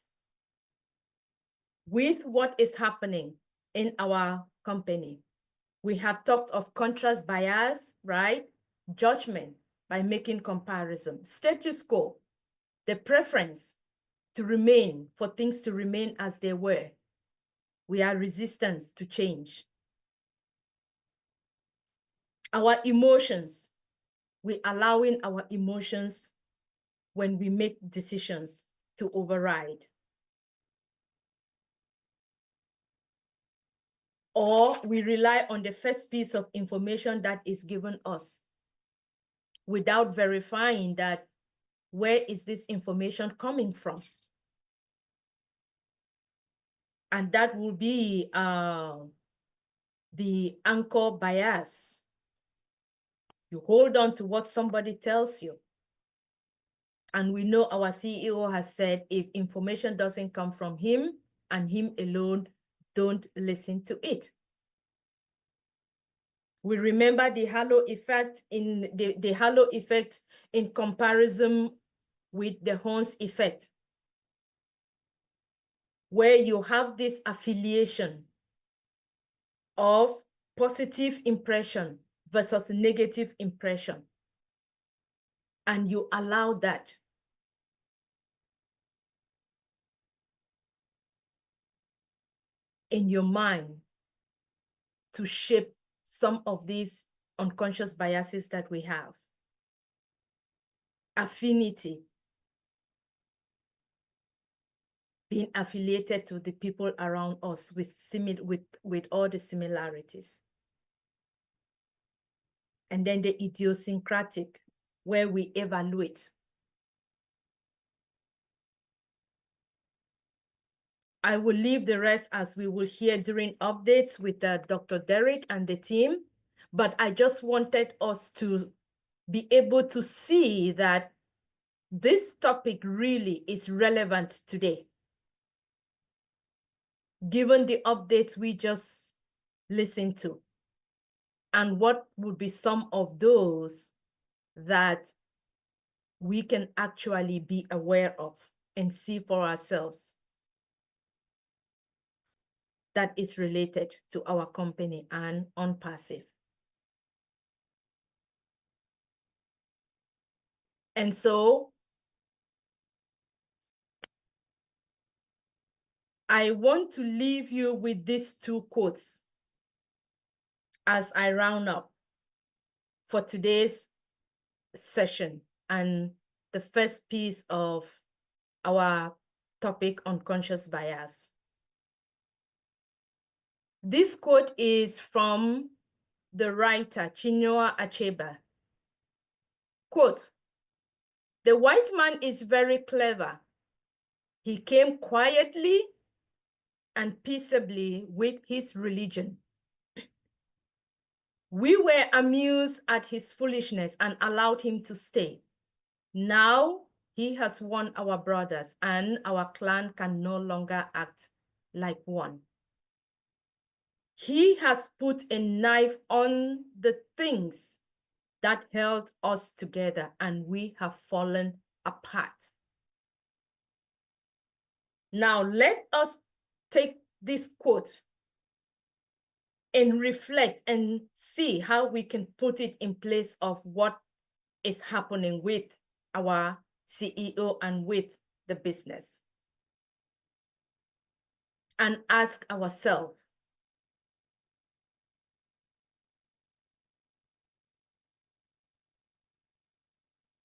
with what is happening in our company? We have talked of contrast bias, right? Judgment by making comparison, status quo, the preference to remain, for things to remain as they were. We are resistance to change. Our emotions, we allowing our emotions when we make decisions to override. Or we rely on the first piece of information that is given us without verifying that where is this information coming from? And that will be the anchor bias. You hold on to what somebody tells you. And we know our CEO has said, if information doesn't come from him and him alone, don't listen to it. We remember the halo effect in the halo effect in comparison with the horns effect, where you have this affiliation of positive impression versus negative impression. And you allow that. In your mind to shape some of these unconscious biases that we have. Affinity, being affiliated to the people around us with all the similarities. And then the idiosyncratic, where we evaluate. I will leave the rest as we will hear during updates with Dr. Derek and the team, but I just wanted us to be able to see that this topic really is relevant today, given the updates we just listened to, and what would be some of those that we can actually be aware of and see for ourselves. that is related to our company and ONPASSIVE. And so I want to leave you with these two quotes as I round up for today's session and the first piece of our topic, unconscious bias. This quote is from the writer Chinua Achebe. Quote, "The white man is very clever. He came quietly and peaceably with his religion. We were amused at his foolishness and allowed him to stay. Now he has won our brothers, and our clan can no longer act like one. He has put a knife on the things that held us together, and we have fallen apart." Now let us take this quote and reflect and see how we can put it in place of what is happening with our CEO and with the business. And ask ourselves,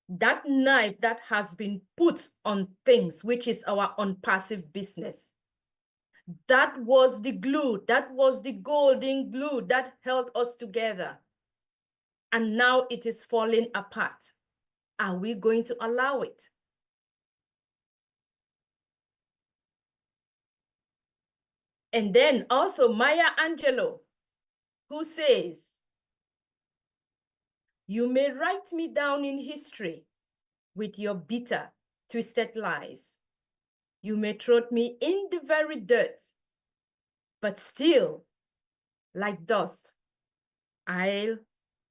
that knife that has been put on things, which is our ONPASSIVE business, that was the glue, that was the golden glue that held us together. And now it is falling apart. Are we going to allow it? And then also Maya Angelou, who says, "You may write me down in history with your bitter, twisted lies. You may throw me in the very dirt, but still, like dust, I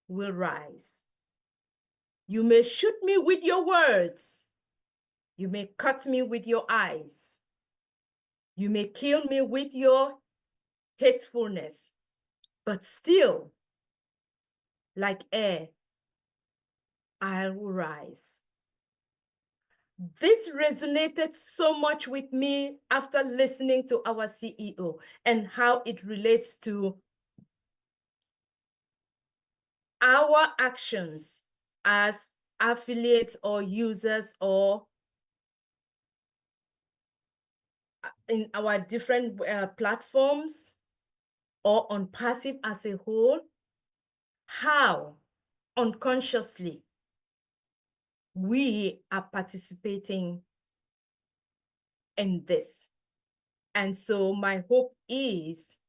will rise. You may shoot me with your words. You may cut me with your eyes. You may kill me with your hatefulness, but still, like air, I will rise." This resonated so much with me after listening to our CEO and how it relates to our actions as affiliates or users or in our different platforms or ONPASSIVE as a whole, how unconsciously we are participating in this. And so my hope is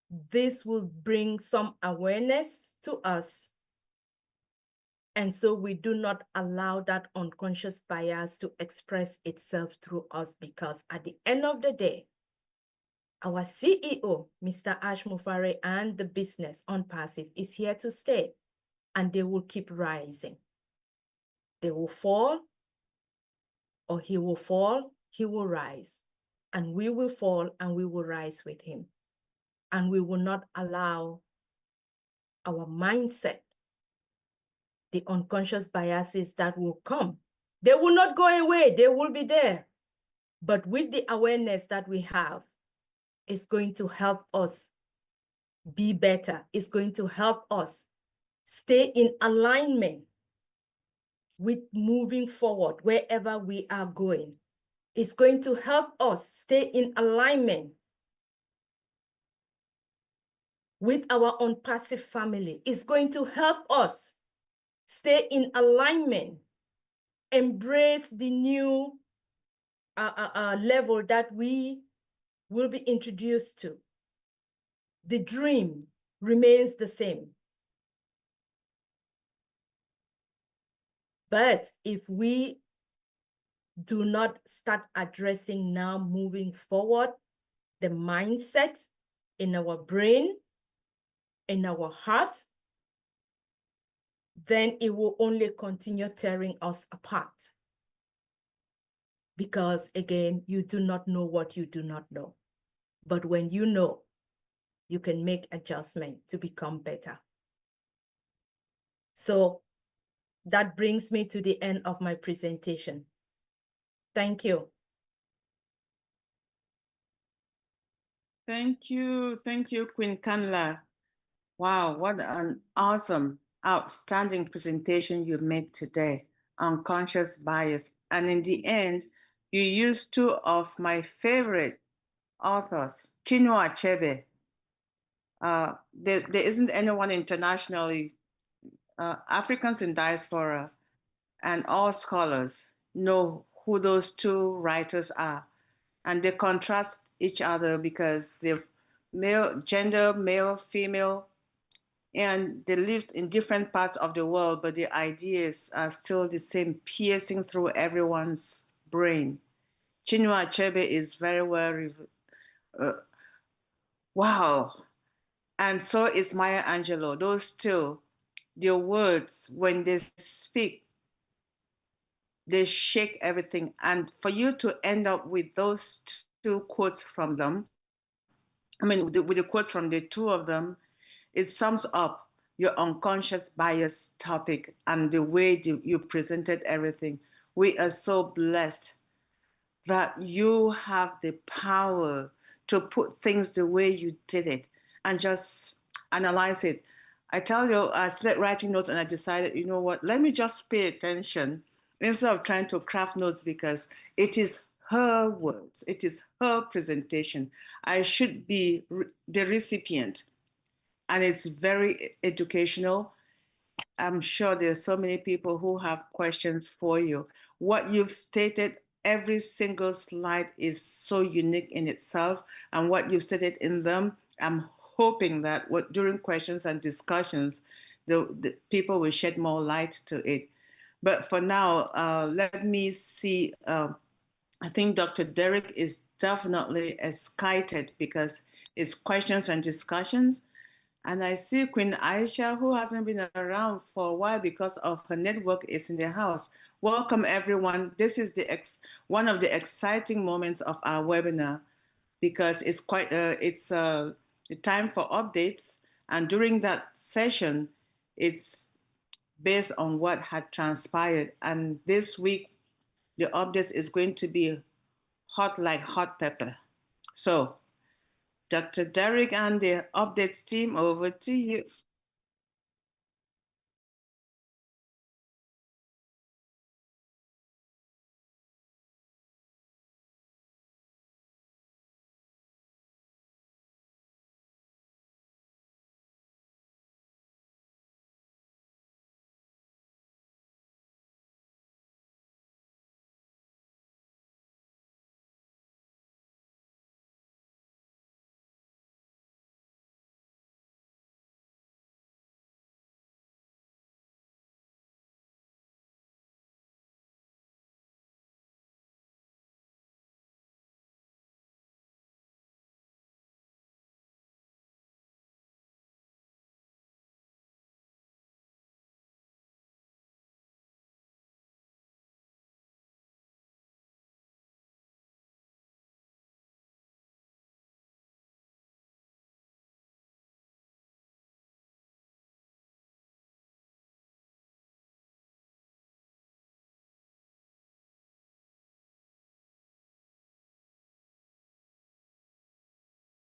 this will bring some awareness to us. And so we do not allow that unconscious bias to express itself through us, because at the end of the day, our CEO, Mr. Ash Mufare, and the business ONPASSIVE is here to stay, and they will keep rising. They will fall, or he will fall, he will rise, and we will fall and we will rise with him. And we will not allow our mindset, the unconscious biases that will come, they will not go away, they will be there. But with the awareness that we have, it's going to help us be better. It's going to help us stay in alignment with moving forward wherever we are going. It's going to help us stay in alignment with our ONPASSIVE family. It's going to help us stay in alignment, embrace the new level that we will be introduced to. The dream remains the same. But if we do not start addressing now moving forward the mindset in our brain, in our heart, then it will only continue tearing us apart. Because again, you do not know what you do not know. but when you know, you can make adjustment to become better. So that brings me to the end of my presentation. Thank you. Thank you, Queen Kanla. Wow, what an awesome, outstanding presentation you made today, unconscious bias. And in the end, you used two of my favorite authors, Chinua Achebe. There isn't anyone internationally, Africans in diaspora and all scholars know who those two writers are. And they contrast each other because they're male, female, and they lived in different parts of the world, but the ideas are still the same, piercing through everyone's brain. Chinua Achebe is very well, wow. And so is Maya Angelou. Those two, their words, when they speak, they shake everything. And for you to end up with those two quotes from them, with the quotes from the two of them, it sums up your unconscious bias topic and the way you presented everything. We are so blessed that you have the power to put things the way you did it and just analyze it. I tell you, I started writing notes and I decided, you know what, let me just pay attention instead of trying to craft notes because it is her words, it is her presentation. I should be the recipient, and it's very educational. I'm sure there's so many people who have questions for you. What you've stated, every single slide is so unique in itself, and what you've stated in them, I'm hoping that during questions and discussions, the people will shed more light to it. But for now, let me see. I think Dr. Derek is definitely excited because it's questions and discussions. And I see Queen Aisha, who hasn't been around for a while because of her network, is in the house. Welcome, everyone. This is one of the exciting moments of our webinar because it's the time for updates. And during that session, it's based on what had transpired. And this week, the updates is going to be hot like hot pepper. So, Dr. Derek and the updates team, over to you.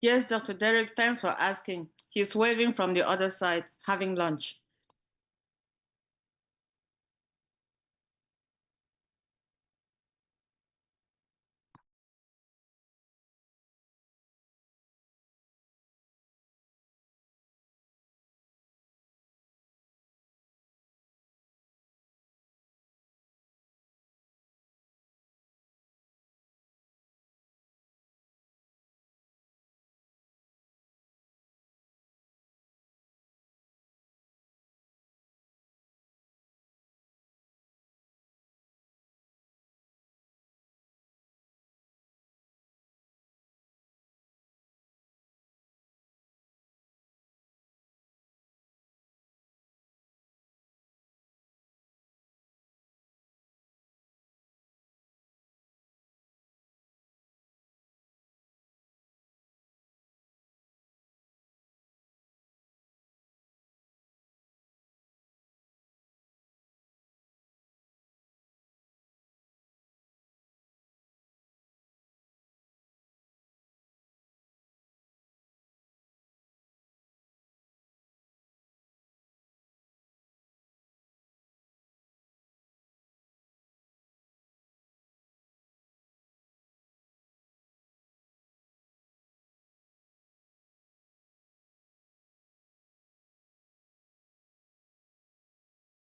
Yes, Dr. Derek, thanks for asking. He's waving from the other side, having lunch.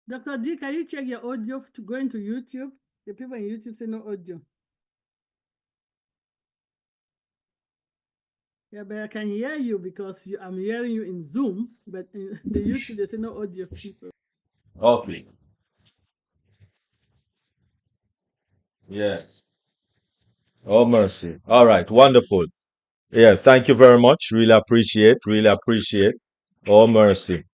Dr. D, can you check your audio to go into YouTube? The people in YouTube say no audio. Yeah, but I can hear you because I'm hearing you in Zoom, but in the YouTube they say no audio. So. Okay. Yes. Oh, mercy. All right. Wonderful. Yeah. Thank you very much. Really appreciate. Really appreciate. Oh, mercy.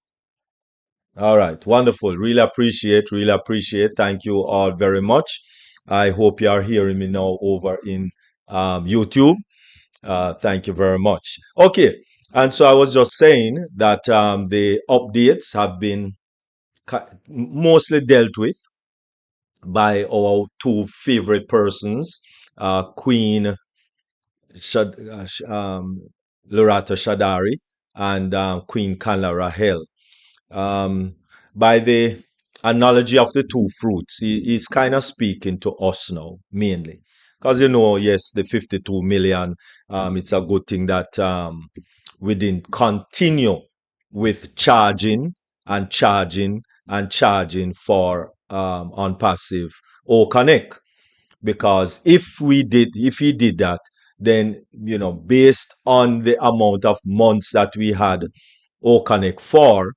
All right. Wonderful. Really appreciate. Really appreciate. Thank you all very much. I hope you are hearing me now over in YouTube. Thank you very much. Okay. And so I was just saying that the updates have been mostly dealt with by our two favorite persons, Queen Lorata Shadari and Queen Kanla Rahel. Um, by the analogy of the two fruits, he's kind of speaking to us now, mainly. Because, yes, the 52 million, it's a good thing that we didn't continue with charging and charging and charging for on passive or connect, because if he did that, then based on the amount of months that we had Connect for,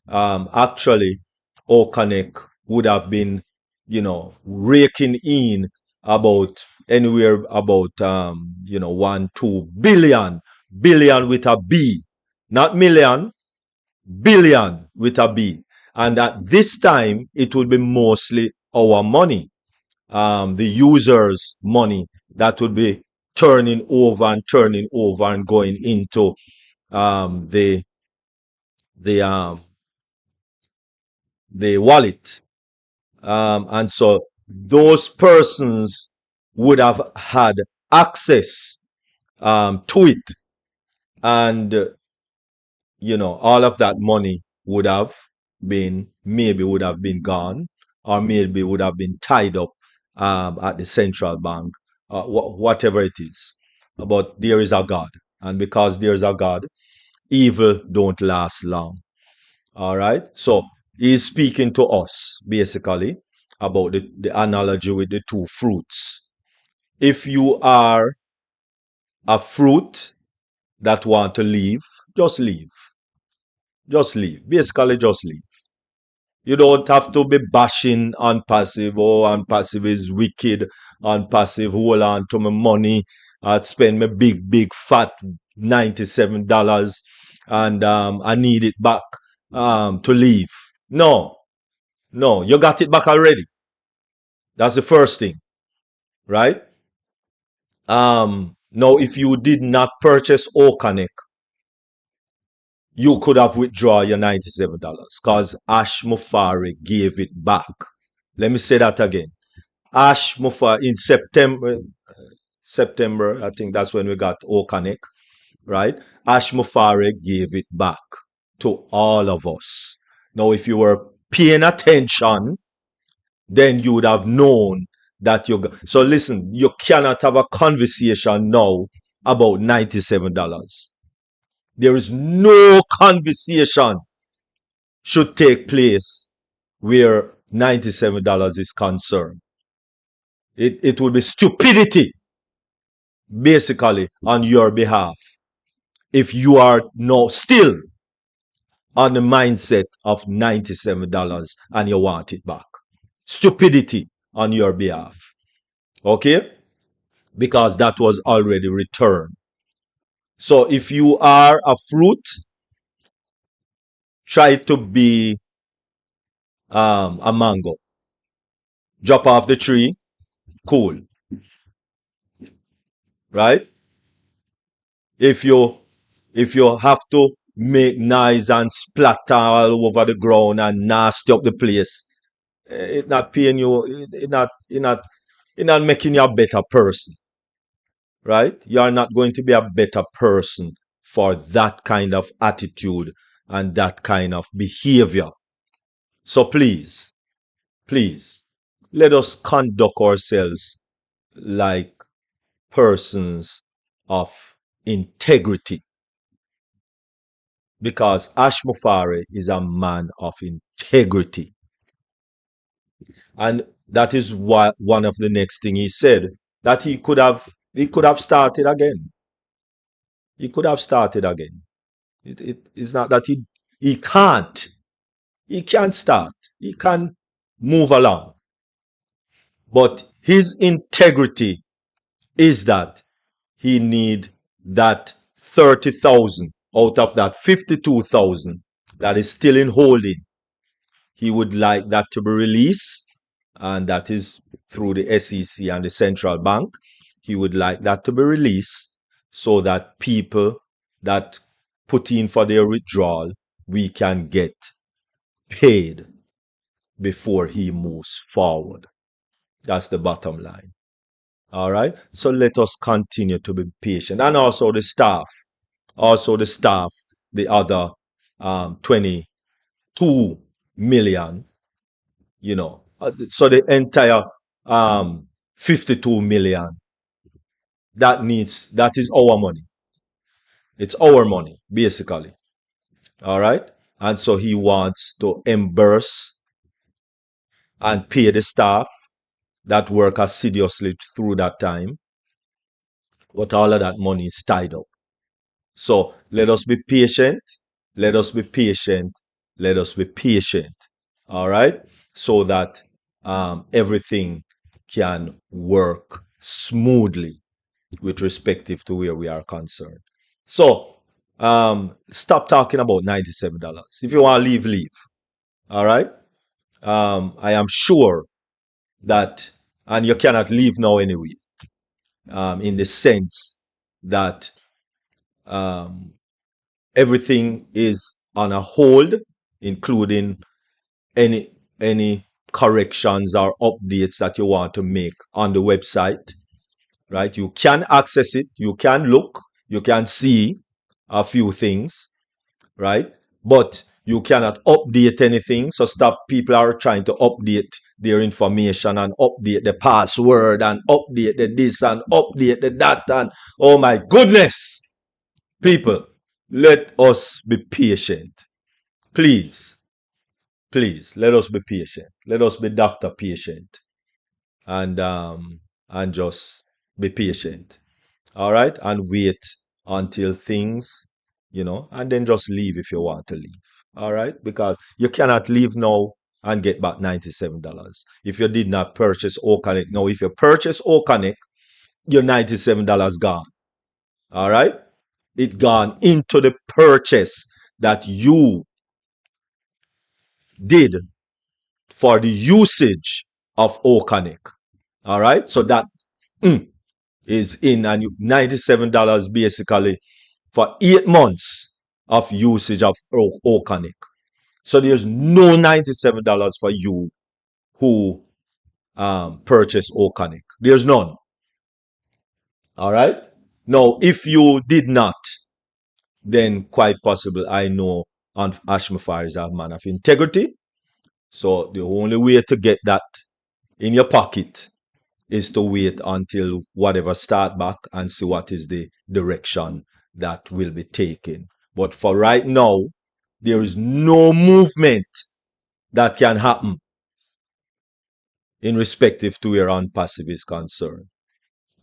actually Connect would have been raking in about anywhere about 1 2 billion with a B, not million, billion with a B. And at this time it would be mostly our money, the users' money, that would be turning over and going into the the um, the wallet, and so those persons would have had access to it, and all of that money would have been gone, or maybe would have been tied up at the central bank, whatever it is. But there is a God, and because there is a God, evil don't last long. All right. So he's speaking to us basically about the analogy with the two fruits. If you are a fruit that want to leave, just leave. Just leave. Basically, just leave. You don't have to be bashing on passive. Oh, on passive is wicked. On passive, hold on to my money. I spend my big fat $97, and I need it back to leave. No, no, you got it back already. That's the first thing, right? Now, if you did not purchase Okanek, you could have withdrawn your $97 because Ash Mufari gave it back. Let me say that again. Ash Mufari in September, I think that's when we got Okanek, right? Ash Mufari gave it back to all of us. Now, if you were paying attention, then you would have known that so listen, you cannot have a conversation now about $97. There is no conversation should take place where $97 is concerned. It would be stupidity, basically, on your behalf if you are now still on the mindset of $97 and you want it back. Stupidity on your behalf. Okay? Because that was already returned. So if you are a fruit, try to be a mango. Drop off the tree, cool. Right? If you have to make noise and splatter all over the ground and nasty up the place, it not paying you, it not making you a better person. Right? You are not going to be a better person for that kind of attitude and that kind of behavior. So please, let us conduct ourselves like persons of integrity, because Ash Mufari is a man of integrity. And that is why one of the next thing he said, that he could have started again. He could have started again. It's not that he can't. He can't start. He can move along. But his integrity is that he need that 30,000 out of that 52,000 that is still in holding. He would like that to be released, and that is through the SEC and the central bank. He would like that to be released so that people that put in for their withdrawal, we can get paid before he moves forward. That's the bottom line. All right. So let us continue to be patient. And also the staff. The other 22 million, So the entire 52 million, that is our money. It's our money, basically. All right. And so he wants to reimburse and pay the staff that work assiduously through that time. But all of that money is tied up. So let us be patient. Let us be patient. Let us be patient. All right. So that everything can work smoothly with respective to where we are concerned. So stop talking about $97. If you want to leave, leave. All right. I am sure that, and you cannot leave now anyway, in the sense that everything is on a hold, including any corrections or updates that you want to make on the website. Right? You can access it, you can look, you can see a few things, right? But you cannot update anything. So stop people are trying to update their information and update the password and update the this and update the that. And oh my goodness, people, let us be patient. Please, please, let us be patient. Let us be doctor patient. And just be patient. All right? And wait until things, and then just leave if you want to leave. All right? Because you cannot leave now and get back $97 if you did not purchase Okanek. Now, if you purchase Okanek, your $97 gone. All right? It gone into the purchase that you did for the usage of Okanek. All right? So that is in, and $97 basically for 8 months of usage of Okanek. So there's no $97 for you who purchase Okanek. There's none. All right? Now, if you did not, then quite possible, I know Ashmafar is a man of integrity. So the only way to get that in your pocket is to wait until whatever start back and see what is the direction that will be taken. But for right now, there is no movement that can happen in respective to where ONPASSIVE is concerned.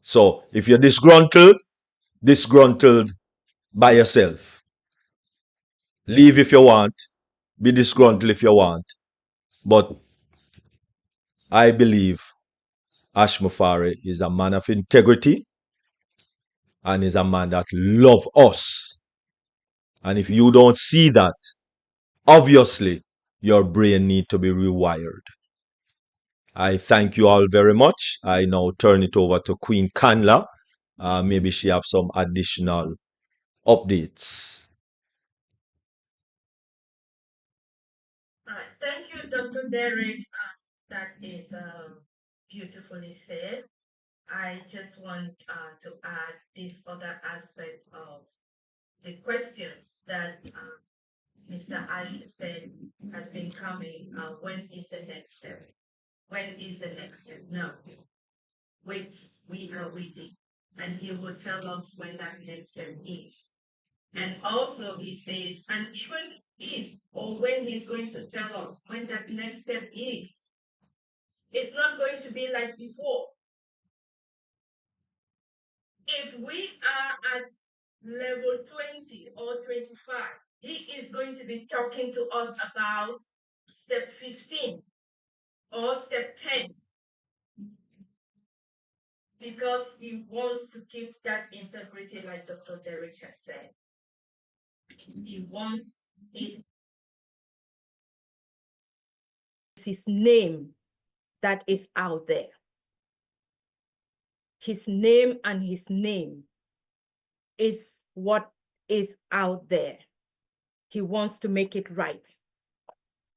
So if you're disgruntled by yourself. Leave if you want, be disgruntled if you want. But I believe Ashmafari is a man of integrity and is a man that loves us. And if you don't see that, obviously your brain needs to be rewired. I thank you all very much. I now turn it over to Queen Kanla. Maybe she have some additional updates. All right. Thank you, Dr. Derek. That is beautifully said. I just want to add this other aspect of the questions that Mr. Ali said has been coming. When is the next step? When is the next step? No. Wait, we are waiting. And he will tell us when that next step is. And also he says, and even if or when he's going to tell us when that next step is, It's not going to be like before. If we are at level 20 or 25, he is going to be talking to us about step 15 or step 10, because he wants to keep that integrity, like Dr. Derek has said. He wants it. His name that is out there. His name and his name is what is out there. He wants to make it right.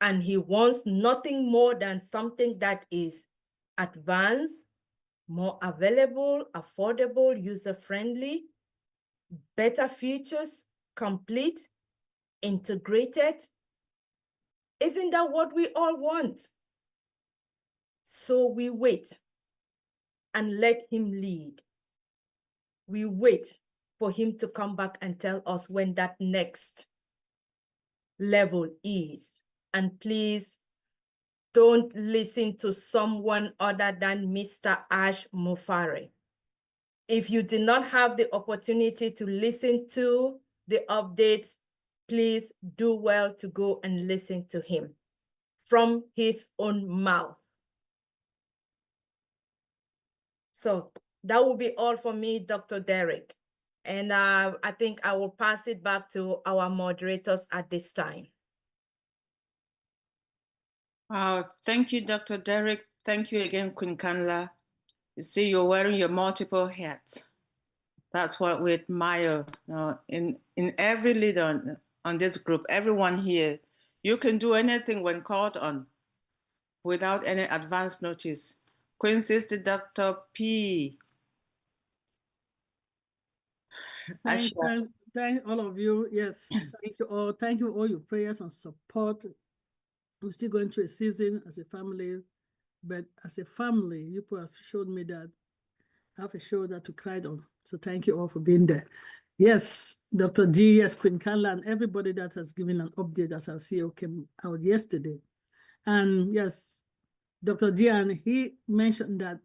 And he wants nothing more than something that is advanced, more available, affordable, user-friendly, better features, complete, integrated. Isn't that what we all want? So we wait and let him lead. We wait for him to come back and tell us when that next level is. And please don't listen to someone other than Mr. Ash Mufari. If you did not have the opportunity to listen to the updates, please do well to go and listen to him from his own mouth. So that will be all for me, Dr. Derek. And I think I will pass it back to our moderators at this time. Thank you, Dr. Derek. Thank you again, Queen Kanla. You see, you're wearing your multiple hats. That's what we admire in every leader on this group, everyone here. You can do anything when called on without any advance notice. Queen Sister Dr. P. Thank all of you. Yes, thank you all. Thank you for all your prayers and support. We're still going through a season as a family, but as a family, you people have showed me that I have a shoulder to cry on. So thank you all for being there. Yes, Dr. D, yes, Queen Kanla, and everybody that has given an update as our CEO came out yesterday. And yes, Dr. D, and he mentioned that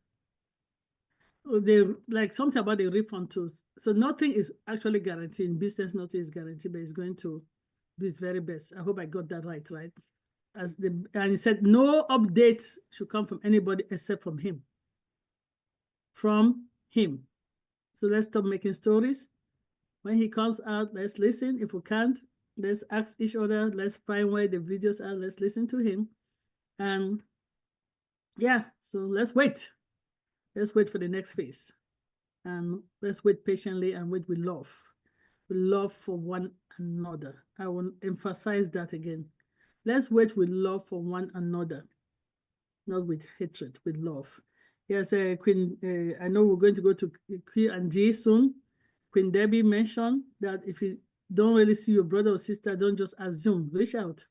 they like something about the refund tools. So nothing is actually guaranteed in business. Nothing is guaranteed, but it's going to do its very best. I hope I got that right? And he said no updates should come from anybody except from him. From him. So let's stop making stories. When he comes out, let's listen. If we can't, let's ask each other. Let's find where the videos are. Let's listen to him. And yeah, so let's wait. Let's wait for the next phase. And let's wait patiently and wait with love. With love for one another. I will emphasize that again. Let's wait with love for one another. Not with hatred, with love. Yes, Queen, I know we're going to go to Q&D soon. Queen Debbie mentioned that if you don't really see your brother or sister, don't just assume. Reach out.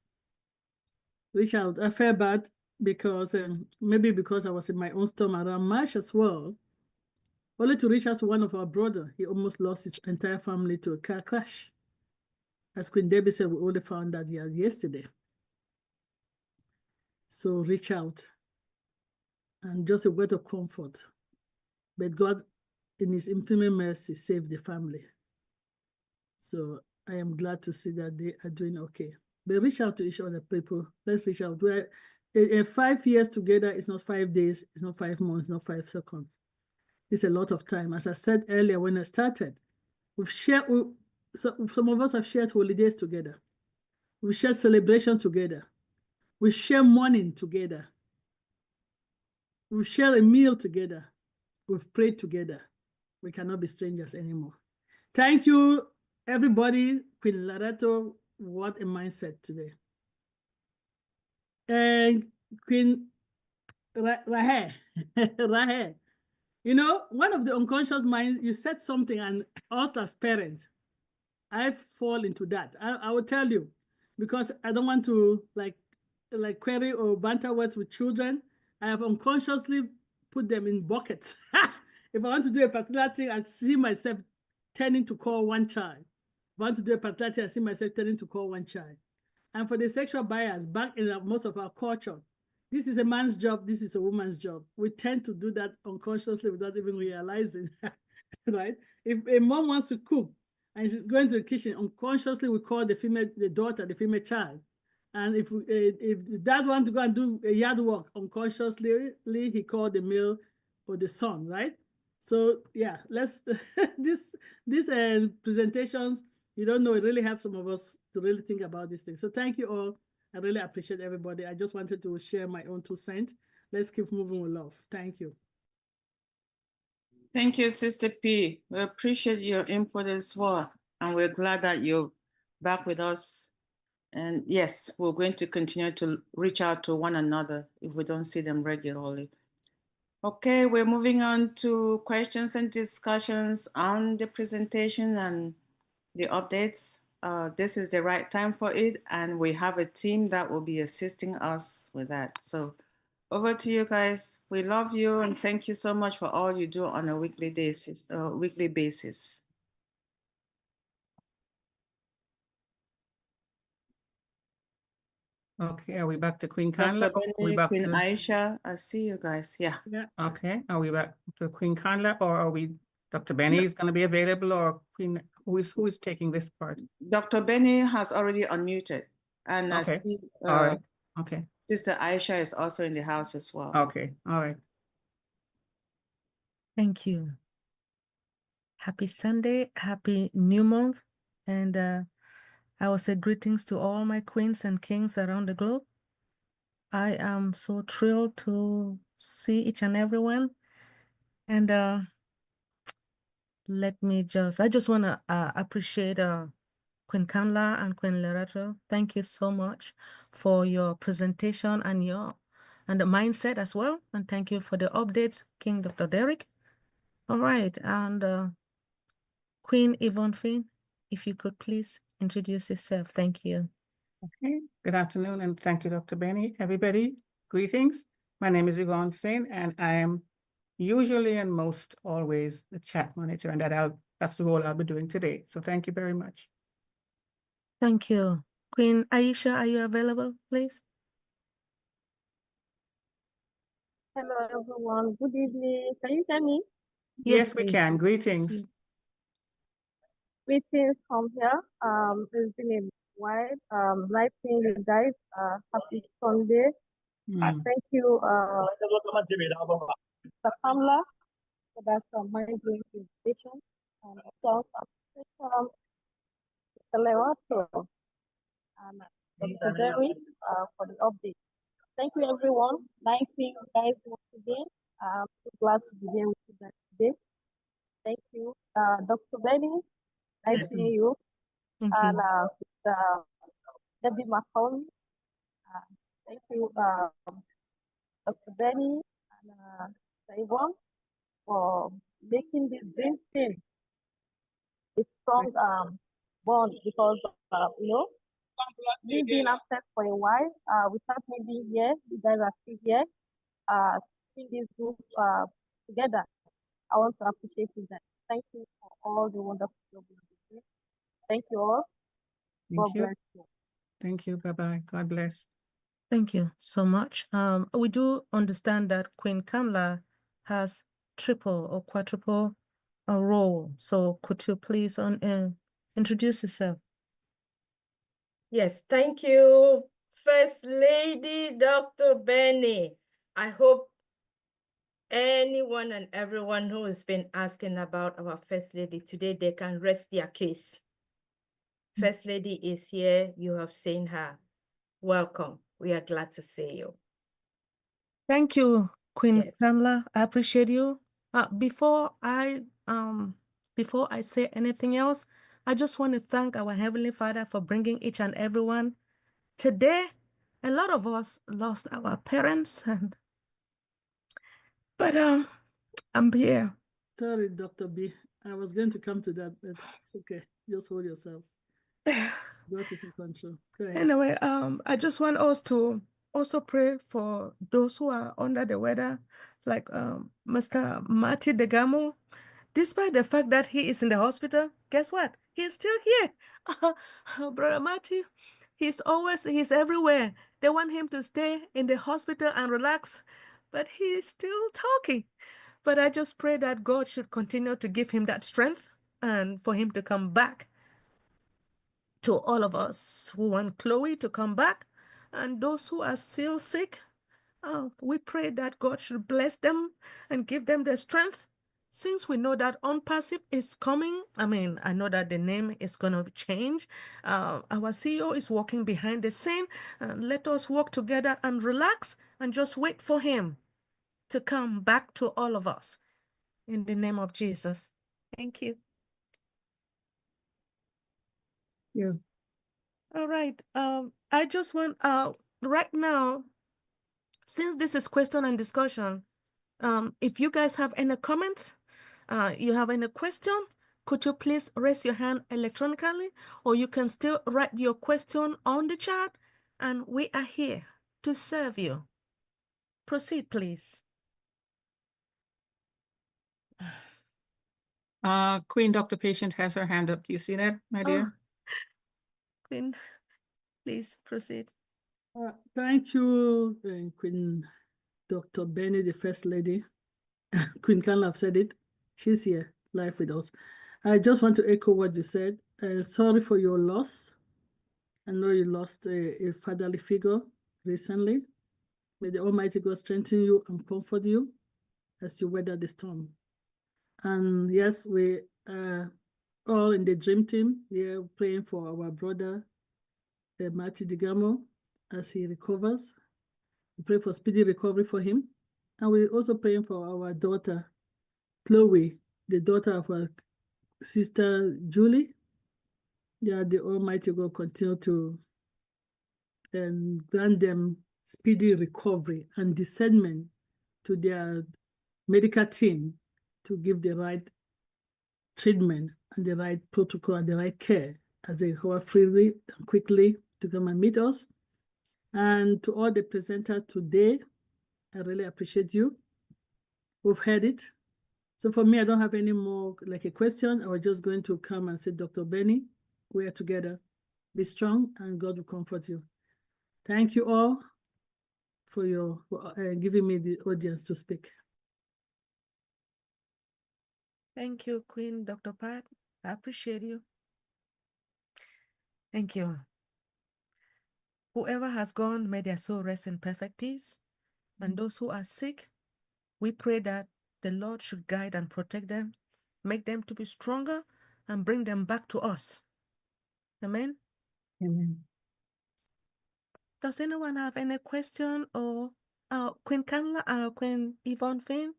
Reach out. I felt bad because maybe because I was in my own storm around March as well. Only to reach out to one of our brother. He almost lost his entire family to a car crash. As Queen Debbie said, we only found that yesterday. So reach out. And just a word of comfort. But God, in his infinite mercy, saved the family. So I am glad to see that they are doing okay. But reach out to each other, people. Let's reach out. 5 years together is not 5 days, it's not 5 months, it's not 5 seconds. It's a lot of time. As I said earlier when I started, some of us have shared holidays together. We've shared celebration together. We share mourning together. We've shared a meal together. We've prayed together. We cannot be strangers anymore. Thank you, everybody. Queen Loretto, what a mindset today. And Queen Rahel, Rahel, you know, one of the unconscious mind, you said something, and us as parents, I fall into that. I will tell you, because I don't want to like query or banter words with children. I have unconsciously put them in buckets. If I want to do a particular thing, I see myself turning to call one child. If I want to do a particular thing, I see myself turning to call one child. And for the sexual bias, back in most of our culture, this is a man's job, this is a woman's job. We tend to do that unconsciously without even realizing, right? If a mom wants to cook and she's going to the kitchen, unconsciously we call the female child. And if the dad wants to go and do a yard work, unconsciously he called the male or the son, right? So yeah, let's these presentations, you don't know, it really helps some of us to really think about these things. So thank you all. I really appreciate everybody. I just wanted to share my own 2 cents. Let's keep moving with love. Thank you. Thank you, Sister P. We appreciate your input as well. And we're glad that you're back with us. And yes, we're going to continue to reach out to one another if we don't see them regularly. Okay, we're moving on to questions and discussions on the presentation and the updates. This is the right time for it, and we have a team that will be assisting us with that. So over to you guys. We love you and thank you so much for all you do on a weekly basis. Okay, are we back to Queen Kanla? Dr. Benny, Queen Aisha, I see you guys. Yeah. Okay, are we back to Queen Kanla, or are we? Dr. Benny is going to be available, or Queen? Who is taking this part? Dr. Benny has already unmuted, and I see. All right. Okay. Sister Aisha is also in the house as well. Okay. All right. Thank you. Happy Sunday, happy new month. And I will say greetings to all my queens and kings around the globe. I am so thrilled to see each and everyone. And I just want to appreciate Queen Kanla and Queen Lerato. Thank you so much for your presentation and the mindset as well. And thank you for the updates, King Dr. Derek. All right, and Queen Yvonne Finn, if you could please introduce yourself. Thank you. Okay, good afternoon, and thank you, Dr. Benny. Everybody, greetings. My name is Yvonne Finn, and I am usually and most always the chat monitor, and that's the role I'll be doing today. So thank you very much. Thank you. Queen Aisha, are you available, please? Hello, everyone. Good evening. Can you hear me? Yes, we can. Greetings. Greetings from here. It's been a while. Nice seeing you guys. Happy Sunday. Thank you, Mr. Kamla, for that mind-blowing presentation. And also, Mr. Lewato and Dr. Derek for the update. Thank you, everyone. Nice seeing you guys once again. I'm so glad to be here with you guys today. Thank you, Dr. Benny. Nice seeing you. Thank and you. Debbie McCollum. Thank you, Dr. Benny and Yvonne, for making this dream team a strong bond, because we've been absent for a while. Without me being here, you guys are still here. Seeing this group together, I want to appreciate you guys. Thank you for all the wonderful job you do. Thank you all. God bless you. Thank you. Bye-bye. God bless. Thank you so much. We do understand that Queen Kanla has triple or quadruple a role. So could you please introduce yourself? Yes, thank you, First Lady Dr. Benny. I hope anyone and everyone who has been asking about our First Lady today, they can rest their case. First Lady is here. You have seen her. Welcome. We are glad to see you. Thank you, Queen Kanla. I appreciate you. Before I say anything else, I just want to thank our Heavenly Father for bringing each and everyone. Today, a lot of us lost our parents, but I'm here. Sorry, Dr. B. I was going to come to that, but it's okay. Just hold yourself. God is in control. Go ahead. Anyway, I just want us to also pray for those who are under the weather, like Mr. Marty Degamo. Despite the fact that he is in the hospital, guess what? He's still here. Brother Marty, He's everywhere. They want him to stay in the hospital and relax, but he's still talking. But I just pray that God should continue to give him that strength and for him to come back. To all of us who want Chloe to come back and those who are still sick, we pray that God should bless them and give them the strength. Since we know that ONPASSIVE is coming, I mean, I know that the name is going to change. Our CEO is working behind the scene. Let us work together and relax and just wait for him to come back to all of us. In the name of Jesus. Thank you. Yeah. All right. I just want, right now, since this is question and discussion, if you guys have any comments, you have any question, could you please raise your hand electronically, or you can still write your question on the chat, and we are here to serve you. Proceed, please. Queen Dr. Patient has her hand up. Do you see that, my dear? Queen, please proceed. Thank you, Queen Dr. Benny, the First Lady. Queen Kanla have said it. She's here live with us. I just want to echo what you said. Sorry for your loss. I know you lost a fatherly figure recently. May the Almighty God strengthen you and comfort you as you weather the storm. And yes, we are all in the dream team here praying for our brother, Marty Digamo, as he recovers. We pray for speedy recovery for him. And we're also praying for our daughter, Chloe, the daughter of our sister, Julie. Yeah, the Almighty God continue to grant them speedy recovery and discernment to their medical team to give the right treatment and the right protocol and the right care as they recover freely and quickly to come and meet us. And to all the presenters today, I really appreciate you. We've heard it. So for me, I don't have any more like a question. I was just going to come and say, Dr. Benny, we are together. Be strong and God will comfort you. Thank you all for giving me the audience to speak. Thank you, Queen Dr. Pat. I appreciate you. Thank you. Whoever has gone, may their soul rest in perfect peace. And those who are sick, we pray that the Lord should guide and protect them, make them to be stronger, and bring them back to us. Amen. Amen. Does anyone have any question or Queen Kanla, Queen Yvonne Finn?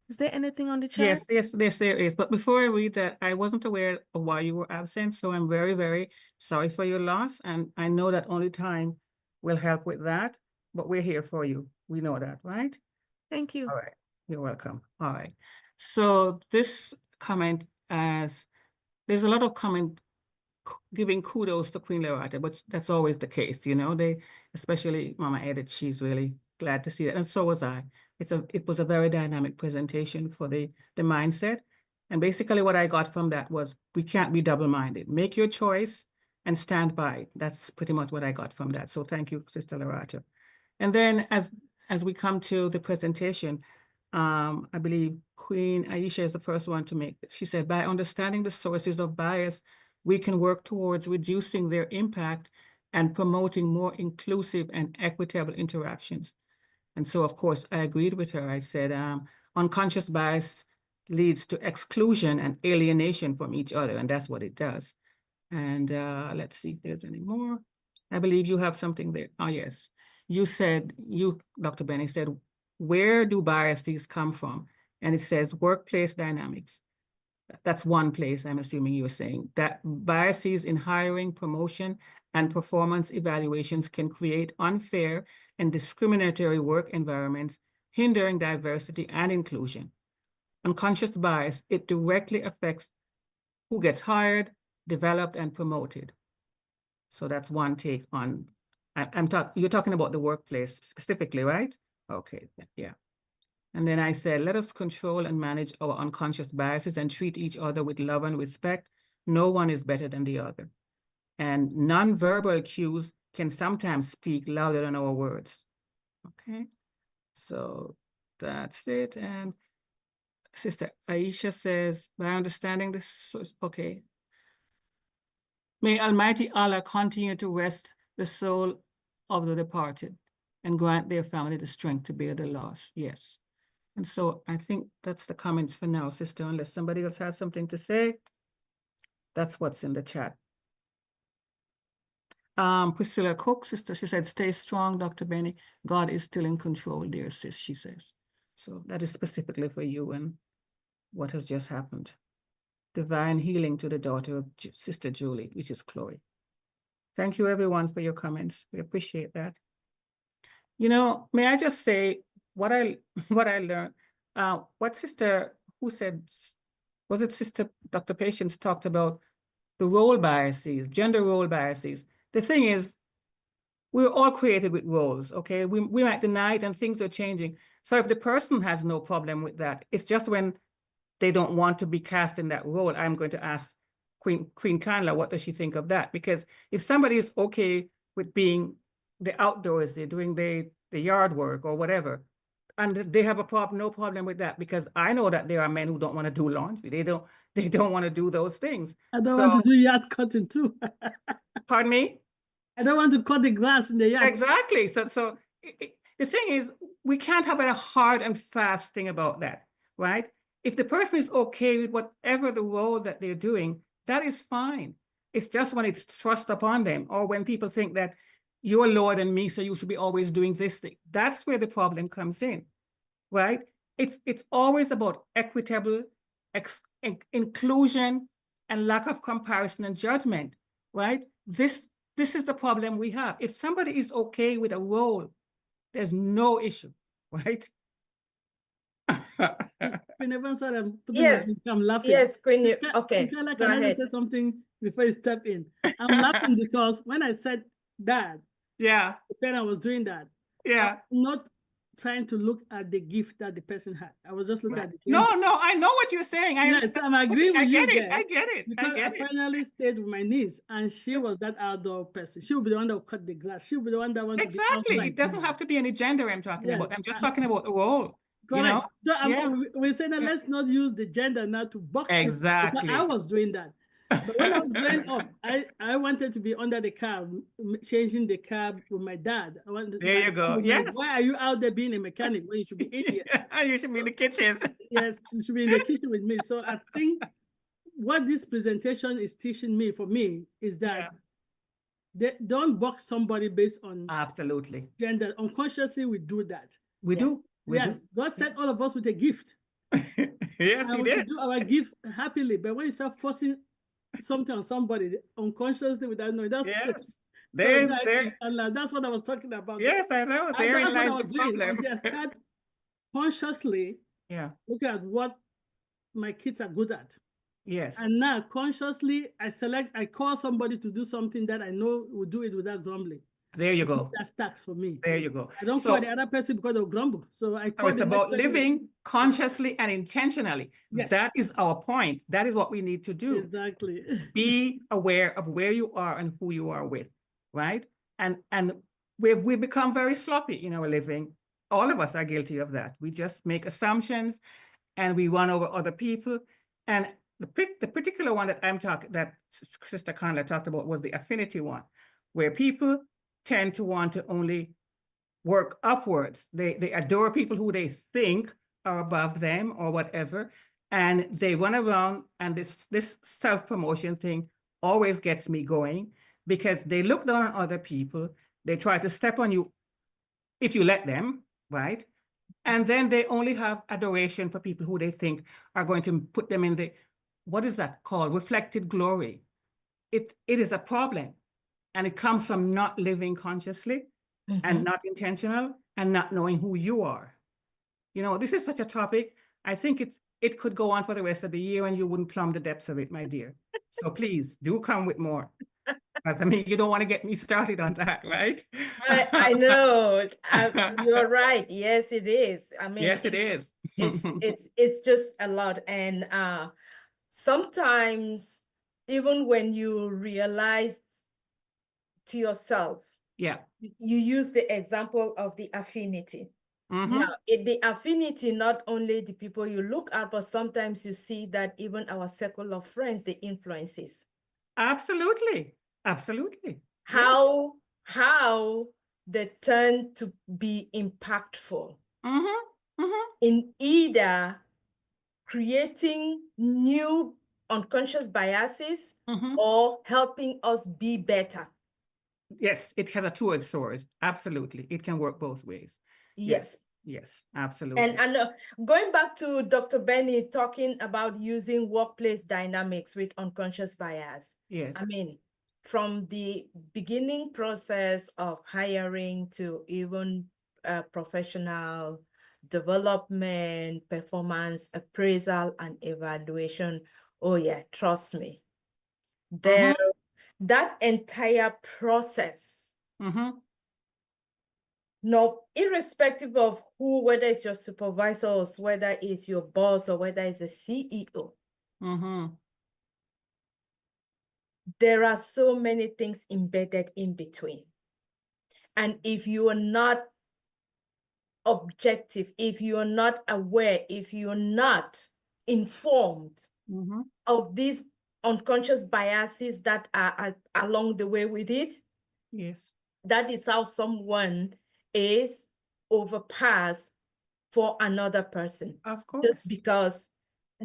Is there anything on the chat? Yes, there is. But before I read that, I wasn't aware of why you were absent, so I'm very, very sorry for your loss. And I know that only time will help with that, but we're here for you. We know that, right? Thank you. All right. You're welcome. All right. So this comment, there's a lot of comment giving kudos to Queen Loretta, but that's always the case, you know. Especially Mama Edith, she's really glad to see that, and so was I. It was a very dynamic presentation for the mindset, and basically what I got from that was we can't be double-minded. Make your choice and stand by it. That's pretty much what I got from that. So thank you, Sister Loretta. And then as we come to the presentation, I believe Queen Aisha is the first one to make it. She said, by understanding the sources of bias, we can work towards reducing their impact and promoting more inclusive and equitable interactions. And so, of course, I agreed with her. I said, unconscious bias leads to exclusion and alienation from each other, and that's what it does. And let's see if there's any more. I believe you have something there. Oh, yes. You said, Dr. Benny said, where do biases come from? And it says workplace dynamics. That's one place, I'm assuming you're saying. That biases in hiring, promotion, and performance evaluations can create unfair and discriminatory work environments, hindering diversity and inclusion. Unconscious bias, it directly affects who gets hired, developed, and promoted. So that's one take on, you're talking about the workplace specifically, right? Okay, yeah. And then I said, let us control and manage our unconscious biases and treat each other with love and respect. No one is better than the other. And nonverbal cues can sometimes speak louder than our words. Okay, so that's it. And Sister Aisha says, by understanding this, okay. May Almighty Allah continue to rest the soul of the departed and grant their family the strength to bear the loss. Yes. And so I think that's the comments for now, Sister, unless somebody else has something to say. That's what's in the chat. Priscilla Cook, sister, she said, stay strong, Dr. Benny. God is still in control, dear sis, she says. So that is specifically for you and what has just happened. Divine healing to the daughter of Sister Julie, which is Chloe. Thank you, everyone, for your comments. We appreciate that. You know, may I just say what I learned? What Sister, who said, was it Sister Dr. Patience talked about the role biases, gender role biases. The thing is, we're all created with roles, okay? We might deny it and things are changing. So if the person has no problem with that, it's just when they don't want to be cast in that role, I'm going to ask Queen Kanla, what does she think of that? Because if somebody is okay with being the outdoorsy, doing the yard work or whatever, and they have no problem with that, because I know that there are men who don't want to do laundry. They don't want to do those things. I don't want to do yard cutting too. Pardon me? I don't want to cut the grass in the yard. Exactly. So the thing is, we can't have a hard and fast thing about that, right? If the person is okay with whatever the role that they're doing, that is fine. It's just when it's thrust upon them, or when people think that you're lower than me, so you should be always doing this thing. That's where the problem comes in, right? It's always about equitable inclusion and lack of comparison and judgment, right? This is the problem we have. If somebody is okay with a role, there's no issue, right? Whenever I'm Yes. I'm laughing. Yes, Queen. Okay, Can go I ahead. say something before you step in? I'm laughing because when I said that, yeah, then I was doing that. Yeah, I'm not trying to look at the gift that the person had. I was just looking at the no, I know what you're saying. I yes, I'm agreeing with you there. I get it. Because I finally stayed with my niece, and she was that outdoor person. She would be the one that would cut the grass. She would be the one that wanted to be outside. It doesn't have to be any gender I'm talking about. I'm just talking about the role. Correct. You know? We say that let's not use the gender now to box. Exactly. I was doing that. But when I was growing up, I wanted to be under the car, changing the car with my dad. There you go. Yes. Why are you out there being a mechanic when you should be in here? You should be in the kitchen. Yes, you should be in the kitchen with me. So I think what this presentation is teaching me, for me, is that they don't box somebody based on absolutely gender. Unconsciously, we do that. We do. God sent all of us with a gift. Yes, and we did. Do our gift happily. But when you start forcing something on somebody unconsciously without knowing, that's that's what I was talking about. Yes, I know. Therein lies the problem. I start consciously looking at what my kids are good at. Yes. And now consciously I call somebody to do something that I know will do it without grumbling. There you go. That's tax for me. There you go. I don't call the other person because they'll grumble. So it's about living consciously and intentionally. Yes. That is our point. That is what we need to do. Exactly. Be aware of where you are and who you are with, right? And we've become very sloppy in our living. All of us are guilty of that. We just make assumptions and we run over other people. And the particular one that Sister Kanla talked about was the affinity one, where people tend to want to only work upwards. They adore people who they think are above them or whatever, and they run around, and this self-promotion thing always gets me going, because they look down on other people, they try to step on you if you let them, right? And then they only have adoration for people who they think are going to put them in the, what is that called? Reflected glory. It is a problem. And it comes from not living consciously and not intentional and not knowing who you are. You know, this is such a topic. I think it could go on for the rest of the year and you wouldn't plumb the depths of it, my dear. So please do come with more. Because I mean, you don't want to get me started on that, right? I know. You're right. Yes, it is. I mean, yes, it is. It's just a lot. And sometimes even when you realize to yourself. Yeah. You use the example of the affinity. Now, the affinity, not only the people you look at, but sometimes you see that even our circle of friends, the influences. Absolutely. Absolutely. How they tend to be impactful in either creating new unconscious biases or helping us be better. Yes, it has a two-edged sword. Absolutely. It can work both ways. Yes. Yes, absolutely. And going back to Dr. Benny talking about using workplace dynamics with unconscious bias. Yes. I mean, from the beginning process of hiring to even professional development, performance, appraisal, and evaluation. Oh yeah, trust me. That entire process, no, irrespective of who, whether it's your supervisor or whether it's your boss or whether it's a CEO, there are so many things embedded in between. And if you are not objective, if you are not aware, if you're not informed of these unconscious biases that are along the way with it, yes, that is how someone is overpassed for another person. Of course. Just because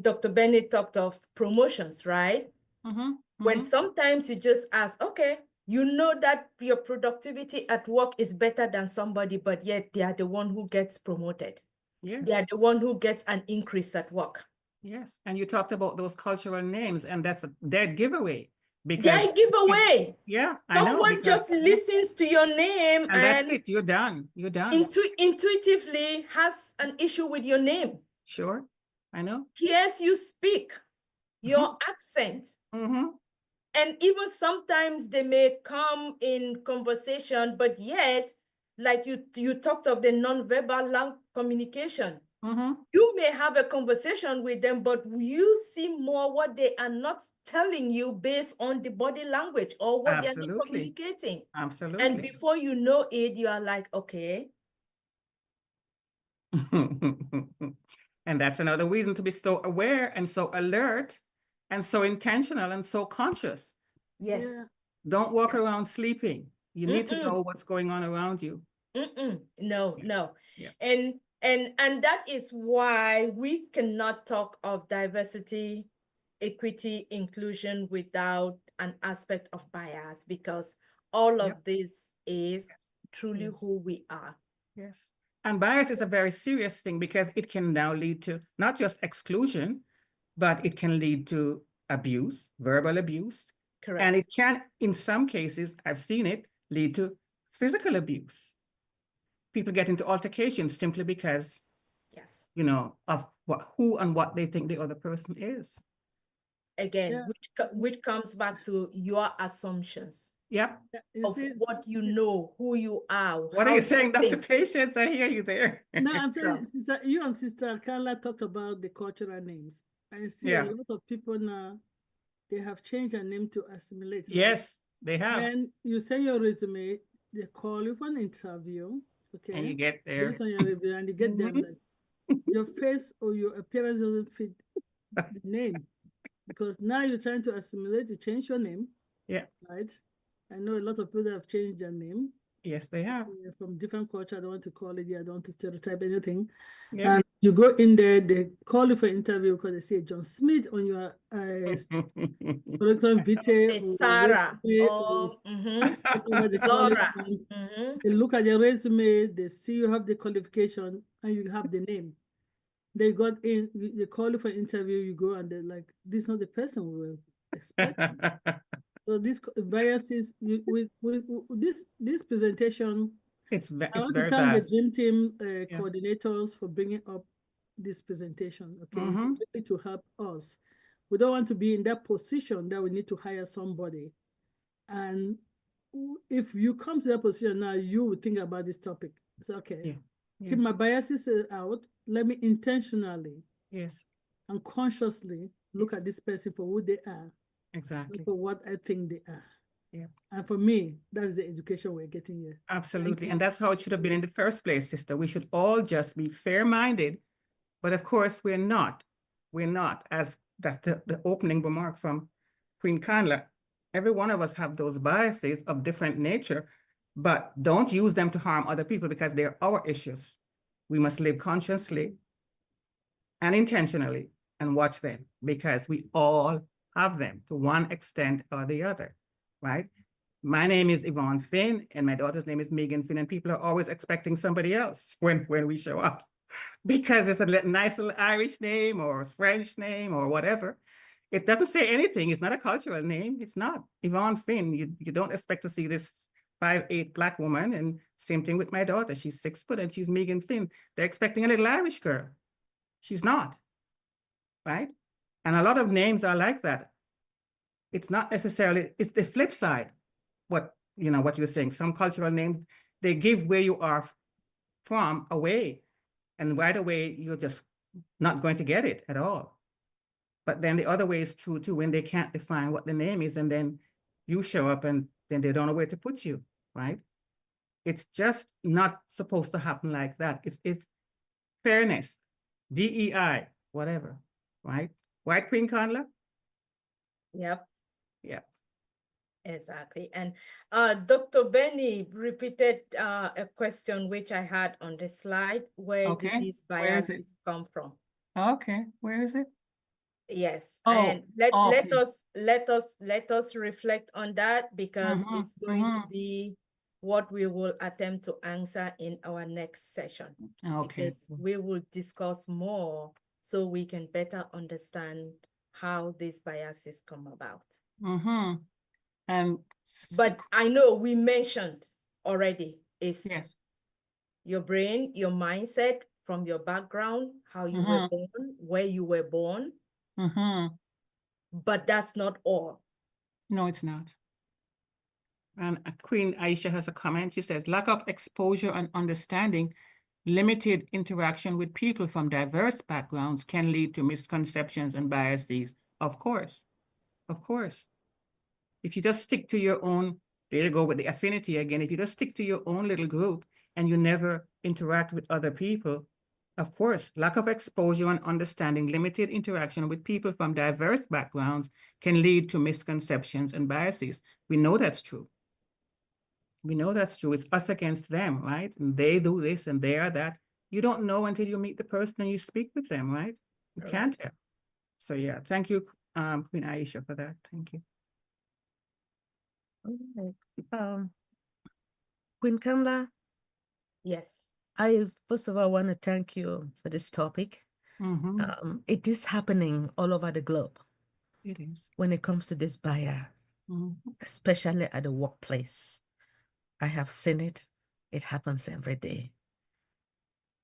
Dr. Bennett talked of promotions, right? When sometimes you just ask, okay, you know that your productivity at work is better than somebody, but yet they are the one who gets promoted. Yes. They are the one who gets an increase at work. Yes. And you talked about those cultural names, and that's a dead giveaway. Because they give away. Yeah, I No know. one just listens to your name and that's it. You're done. You're done. Intuitively has an issue with your name. Sure, I know. Hears you speak, your accent. And even sometimes they may come in conversation, but yet, like you talked of the nonverbal communication. You may have a conversation with them, but you see more what they are not telling you based on the body language or what they're not communicating. Absolutely. And before you know it, you are like, okay. And that's another reason to be so aware and so alert and so intentional and so conscious. Yes. Yeah. Don't walk around sleeping. You need to know what's going on around you. No. Yeah. And that is why we cannot talk of diversity, equity, inclusion without an aspect of bias, because all of this is truly who we are. Yes. And bias is a very serious thing because it can now lead to not just exclusion, but it can lead to abuse, verbal abuse. Correct. And it can, in some cases, I've seen it, lead to physical abuse. People get into altercations simply because, you know, of who and what they think the other person is. Again, which comes back to your assumptions. Yep. Of what you know, who you are. What are you saying, Dr. Patience? I hear you there. No, I'm telling you, you and Sister Kanla talked about the cultural names. I see a lot of people now, they have changed their name to assimilate. Yes, they have. And you send your resume, they call you for an interview. Okay. And you get there. Based on your review, and you get there, like, your face or your appearance doesn't fit the name. Because now you're trying to assimilate, you change your name. Yeah. Right? I know a lot of people that have changed their name. Yes, they have. From different culture. I don't want to call it, I don't want to stereotype anything. Yeah. And you go in there, they call you for interview because they say John Smith on your curriculum vitae. Sarah. Laura. They look at your resume, they see you have the qualification and you have the name. They got in, they call you for interview, you go and they're like, this is not the person we were expecting. So these biases, with this presentation, I want to thank the Dream Team coordinators for bringing up this presentation, okay, really to help us. We don't want to be in that position that we need to hire somebody. And if you come to that position now, you will think about this topic. So, okay, keep my biases out. Let me intentionally and consciously look at this person for who they are. Exactly. For what I think they are. Yeah. And for me, that's the education we're getting here. Absolutely. And that's how it should have been in the first place, sister. We should all just be fair-minded. But of course, we're not. We're not, as that's the opening remark from Queen Kanla. Every one of us have those biases of different nature, but don't use them to harm other people because they're our issues. We must live consciously and intentionally and watch them because we all have them to one extent or the other, right? My name is Yvonne Finn and my daughter's name is Megan Finn, and people are always expecting somebody else when we show up because it's a nice little Irish name or French name or whatever. It doesn't say anything. It's not a cultural name. It's not. Yvonne Finn, you don't expect to see this 5'8" Black woman. And same thing with my daughter. She's 6 foot and she's Megan Finn. They're expecting a little Irish girl. She's not, right? And a lot of names are like that. It's not necessarily, it's the flip side. What you're saying, some cultural names, they give where you are from away. And right away, you're just not going to get it at all. But then the other way is true too, when they can't define what the name is, and then you show up and then they don't know where to put you, right? It's just not supposed to happen like that. It's fairness, DEI, whatever, right? Right, Queen Kanla? Yep. Yep. Exactly. And Dr. Benny repeated a question which I had on the slide. Where did these biases come from? Okay, where is it? Yes. Oh, and let okay. let us reflect on that because it's going to be what we will attempt to answer in our next session. Okay. Because we will discuss more so we can better understand how these biases come about. And But I know we mentioned already is yes, your brain, your mindset from your background, how you were born, where you were born. But that's not all. No, it's not. And Queen Aisha has a comment. She says, lack of exposure and understanding, limited interaction with people from diverse backgrounds can lead to misconceptions and biases. Of course. Of course. If you just stick to your own, there you go with the affinity again. If you just stick to your own little group and you never interact with other people, of course, lack of exposure and understanding, limited interaction with people from diverse backgrounds can lead to misconceptions and biases. We know that's true. We know that's true. It's us against them, right? And they do this and they are that. You don't know until you meet the person and you speak with them, right? You can't tell. So yeah, thank you, Queen Aisha, for that. Thank you. Queen Kamla, yes, I first of all want to thank you for this topic. It is happening all over the globe. It is. When it comes to this bias, especially at the workplace. I have seen it. It happens every day.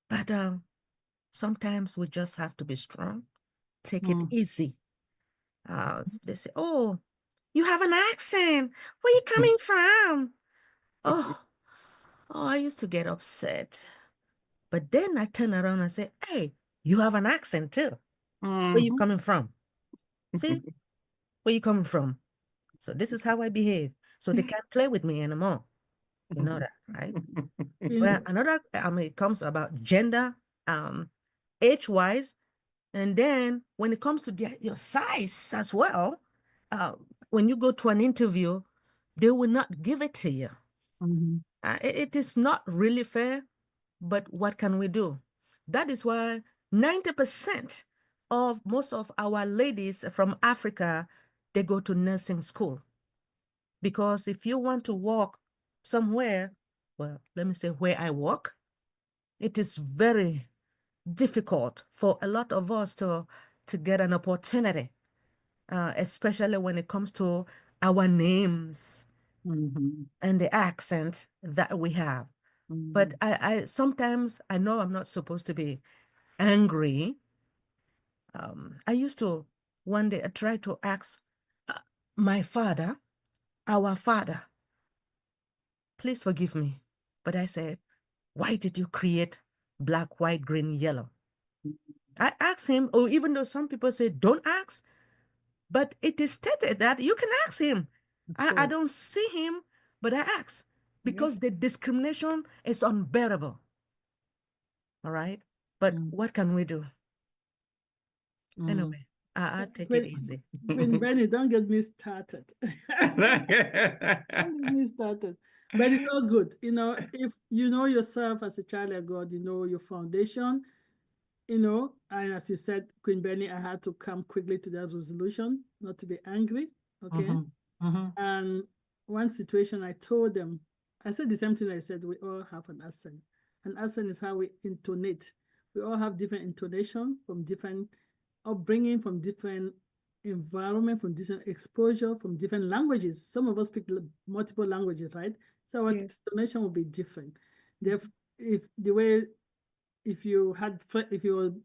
But sometimes we just have to be strong. Take it easy. They say, oh, you have an accent. Where you coming from? Oh, I used to get upset. But then I turn around and say, hey, you have an accent too. Where you coming from? See, where you coming from? So this is how I behave. So they can't play with me anymore. You know that, right? Well, another, it comes about gender, age-wise, and then when it comes to your size as well, when you go to an interview, they will not give it to you. It is not really fair, but what can we do? That is why 90% of most of our ladies from Africa, they go to nursing school. Because if you want to work somewhere, well, let me say where I work, it is very difficult for a lot of us to get an opportunity, especially when it comes to our names and the accent that we have. But I sometimes, I know I'm not supposed to be angry. I used to, one day I tried to ask my father, our father, please forgive me. But I said, why did you create black, white, green, yellow? I asked him, or even though some people say don't ask, but it is stated that you can ask him. I don't see him, but I ask because the discrimination is unbearable. All right. But what can we do? Anyway, I'll take it easy. Benny, don't get me started. Don't get me started. But it's all good. You know, if you know yourself as a child of God, you know your foundation, you know, and as you said, Queen Benny, I had to come quickly to that resolution, not to be angry. Okay. And one situation I told them, I said the same thing I said, we all have an accent. An accent is how we intonate. We all have different intonation from different upbringing, from different environment, from different exposure, from different languages. Some of us speak multiple languages, right? So our intonation will be different. Therefore, if you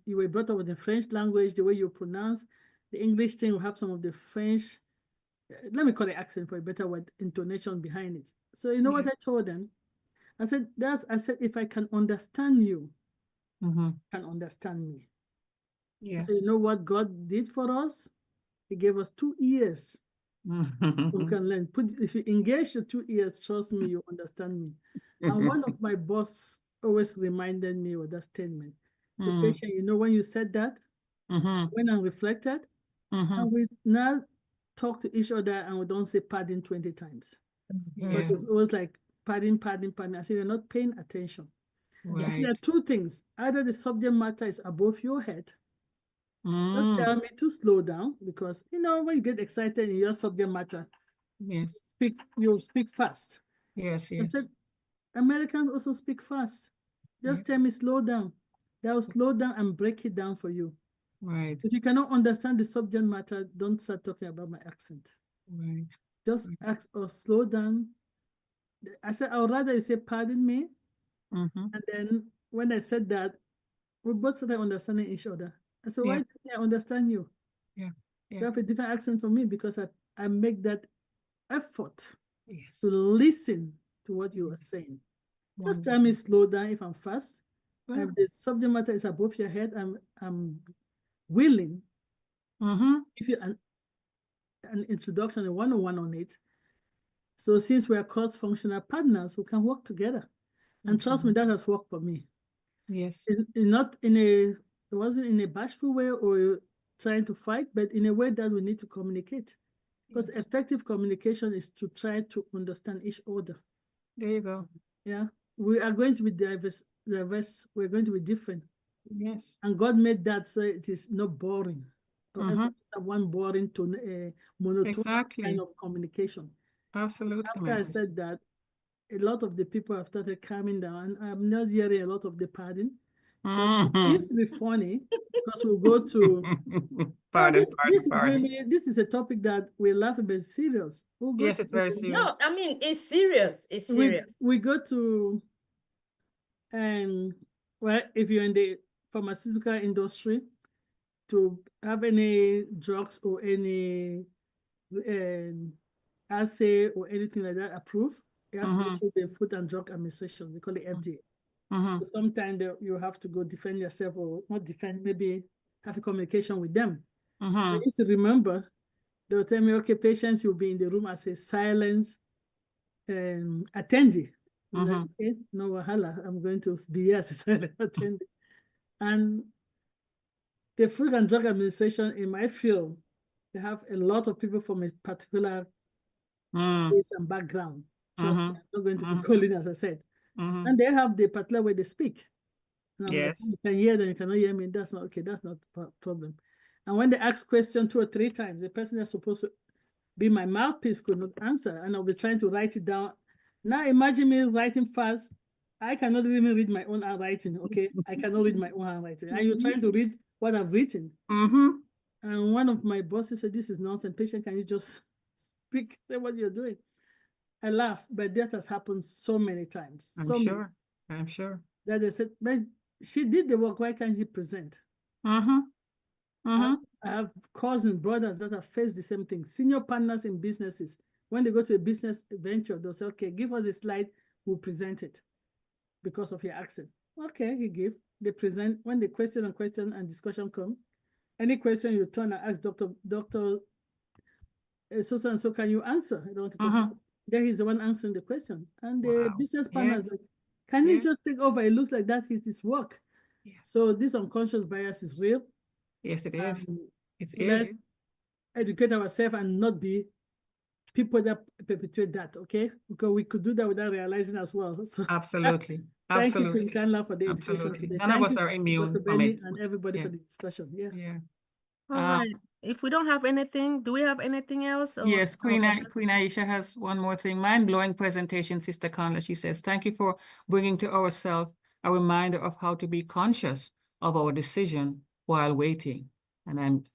were brought up with the French language, the way you pronounce the English thing will have some of the French, let me call it accent for a better word, intonation behind it. So you know what I told them? I said, if I can understand you, can understand me. I said, you know what God did for us? He gave us 2 years. We can learn. If you engage the 2 years, trust me, you understand me. And one of my boss always reminded me of that statement. So patient, you know, when you said that, when I reflected, and we now talk to each other and we don't say pardon 20 times. Because it was like pardon, pardon, pardon. I said, you're not paying attention. I said, there are 2 things. Either the subject matter is above your head. Just tell me to slow down, because you know when you get excited in your subject matter, you speak fast. I said, Americans also speak fast. Just tell me slow down. That will slow down and break it down for you. If you cannot understand the subject matter, don't start talking about my accent. Just ask or slow down. I said, I would rather you say pardon me. And then when I said that, we both started understanding each other. I said, why don't I understand you? You have a different accent from me because I make that effort to listen to what you are saying. Just tell me slow down if I'm fast. If the subject matter is above your head, I'm willing give you an introduction, a one-on-one on it. So since we are cross-functional partners, we can work together. And trust me, that has worked for me. It wasn't in a bashful way or trying to fight, but in a way that we need to communicate. Because effective communication is to try to understand each other. There you go. Yeah. We are going to be diverse. We're going to be different. And God made that so it is not boring. Or else one boring to monotone kind of communication. Absolutely. After I said that, a lot of the people have started calming down. I'm not hearing a lot of the pardon. It used to be funny because we'll go to this is a topic that we laugh about serious. It's very serious. No, I mean it's serious. It's serious. We go to well, if you're in the pharmaceutical industry, to have any drugs or any assay or anything like that approved, it has to go through the Food and Drug Administration. We call it FDA. So sometimes you have to go defend yourself, or not defend, maybe have a communication with them. I used to remember, they would tell me, okay, patients, you'll be in the room as a silent attendee. Like, okay, no wahala, I'm going to be here as a silent attendee. And the Food and Drug Administration in my field, they have a lot of people from a particular place and background. Trust me, I'm not going to be calling, as I said. And they have the particular way they speak. And I'm like, you can hear them, you cannot hear me. That's not okay. That's not a problem. And when they ask questions 2 or 3 times, the person that's supposed to be my mouthpiece could not answer. And I'll be trying to write it down. Now imagine me writing fast. I cannot even read my own handwriting. Okay, I cannot read my own handwriting. And you're trying to read what I've written. And one of my bosses said, this is nonsense. Patient, can you just speak, say what you're doing? I laugh, but that has happened so many times. I'm sure. That they said, but she did the work, why can't she present? I have cousins, brothers that have faced the same thing. Senior partners in businesses, when they go to a business venture, they'll say, okay, give us a slide, we'll present it because of your accent. Okay, you give, they present. When the question and discussion come, any question you turn and ask Dr. so and so, can you answer? I don't want to Then he's the one answering the question. And the business partner is like, can he just take over? It looks like that is his work. So this unconscious bias is real. Yes, it is. Let's educate ourselves and not be people that perpetuate that, okay? Because we could do that without realizing as well. So absolutely. Thank you, Queen Kanla, for the education today. None of us are immune Dr. from it. And everybody for the discussion. Yeah. All right. If we don't have anything, do we have anything else? Or yes, Queen Aisha has one more thing. Mind-blowing presentation, Sister Kanla. She says, thank you for bringing to ourselves a reminder of how to be conscious of our decision while waiting. And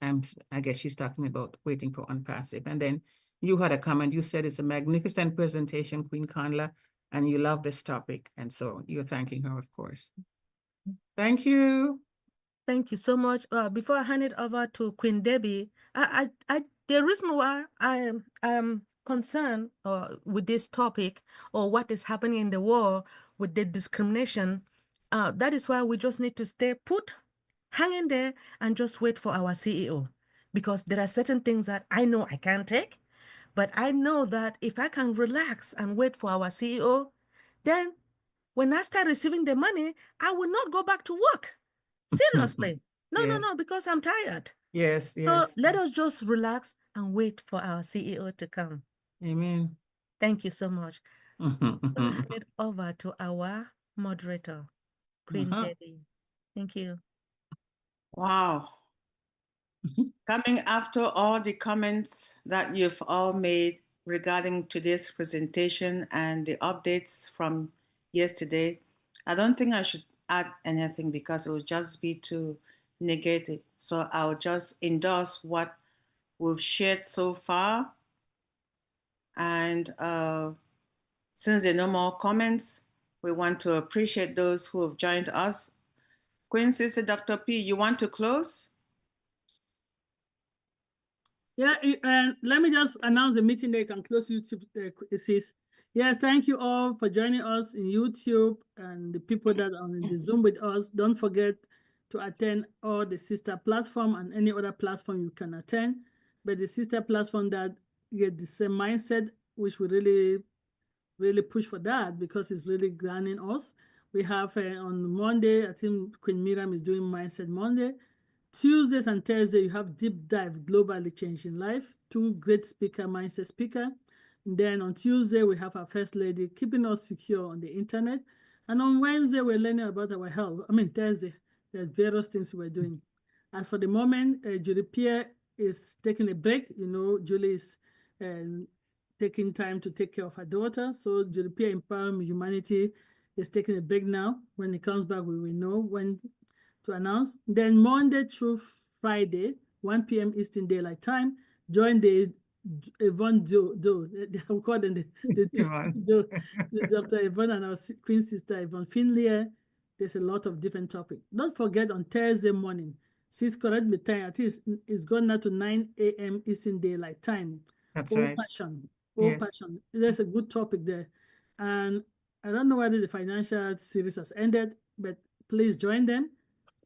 I guess she's talking about waiting for ONPASSIVE. And then you had a comment. You said it's a magnificent presentation, Queen Kanla, and you love this topic. And so you're thanking her, of course. Thank you. Thank you so much. Before I hand it over to Queen Debbie, the reason why I am concerned with this topic or what is happening in the world with the discrimination, that is why we just need to stay put, hang in there, and just wait for our CEO. Because there are certain things that I know I can't take, but I know that if I can relax and wait for our CEO, then when I start receiving the money, I will not go back to work. Seriously. No, because I'm tired. Yes. So let us just relax and wait for our CEO to come. Amen. Thank you so much. Hand it over to our moderator, Queen Debbie. Thank you. Wow. Coming after all the comments that you've all made regarding today's presentation and the updates from yesterday, I don't think I should add anything because it would just be to negate it. So I'll just endorse what we've shared so far. And since there are no more comments, we want to appreciate those who have joined us. Queen Sister Dr. P, you want to close? Yeah, and let me just announce the meeting that you can close YouTube, sis. Yes, thank you all for joining us in YouTube and the people that are in the Zoom with us. Don't forget to attend all the sister platform and any other platform you can attend. But the sister platform that get the same mindset, which we really push for that because it's really grounding us. We have on Monday, I think Queen Miriam is doing Mindset Monday. Tuesdays and Thursdays, you have Deep Dive Globally Changing Life, two great mindset speaker. And then on Tuesday, we have our First Lady keeping us secure on the internet. And on Wednesday, we're learning about our health. Thursday, there's various things we're doing. And for the moment, Julie Pierre is taking a break. Julie is taking time to take care of her daughter. So Julie Pierre Empowering Humanity is taking a break now. When it comes back, we will know when to announce. Then Monday through Friday, 1 p.m. Eastern Daylight Time, join the Yvonne we call them the Dr. Yvonne and our Queen Sister Yvonne Finley. There's a lot of different topics. Don't forget on Thursday morning, sis, correct me time, at least it's gone now to 9 a.m. Eastern Daylight Time. That's right. Passion. Passion. There's a good topic there. And I don't know whether the financial series has ended, but please join them.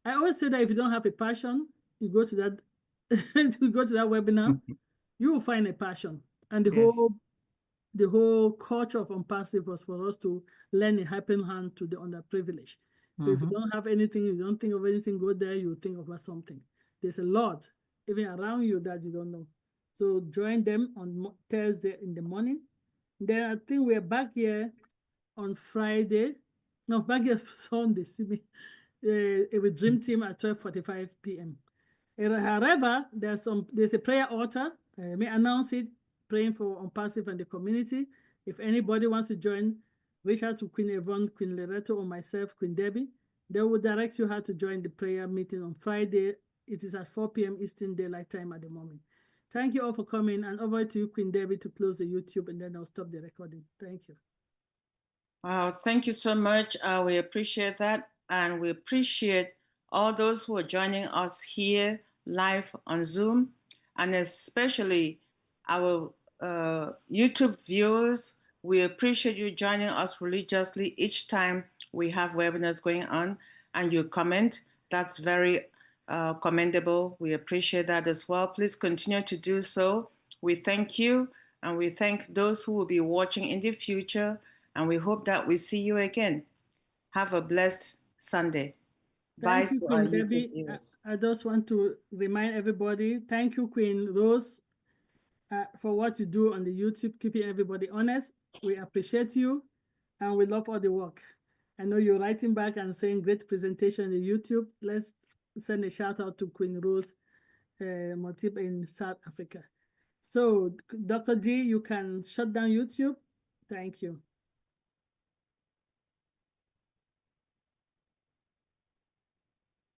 I always say that if you don't have a passion, you go to that webinar, you will find a passion. And the whole culture of ONPASSIVE was for us to lend a helping hand to the underprivileged. So if you don't have anything, you don't think of anything, go there, you think about something. There's a lot even around you that you don't know. So join them on Thursday in the morning. Then I think we're back here on Friday. No, back here Sunday. With Dream Team at 12:45 p.m. However, there's a prayer altar. I may announce it, praying for ONPASSIVE and the community. If anybody wants to join, reach out to Queen Yvonne, Queen Loretto, or myself, Queen Debbie. They will direct you how to join the prayer meeting on Friday. It is at 4 p.m. Eastern Daylight Time at the moment. Thank you all for coming, and over to you, Queen Debbie, to close the YouTube, and then I'll stop the recording. Thank you. Wow, thank you so much. We appreciate that. And we appreciate all those who are joining us here live on Zoom, and especially our YouTube viewers. We appreciate you joining us religiously each time we have webinars going on, and you comment. That's very commendable. We appreciate that as well. Please continue to do so. We thank you, and we thank those who will be watching in the future, and we hope that we see you again. Have a blessed Sunday. Thank Bye you, to our Queen YouTube Debbie. viewers. I just want to remind everybody, thank you, Queen Rose, for what you do on the YouTube, keeping everybody honest. We appreciate you, and we love all the work. I know you're writing back and saying great presentation on the YouTube. Let's send a shout out to Queen Rose Motip in South Africa. So, Dr. D, you can shut down YouTube. Thank you.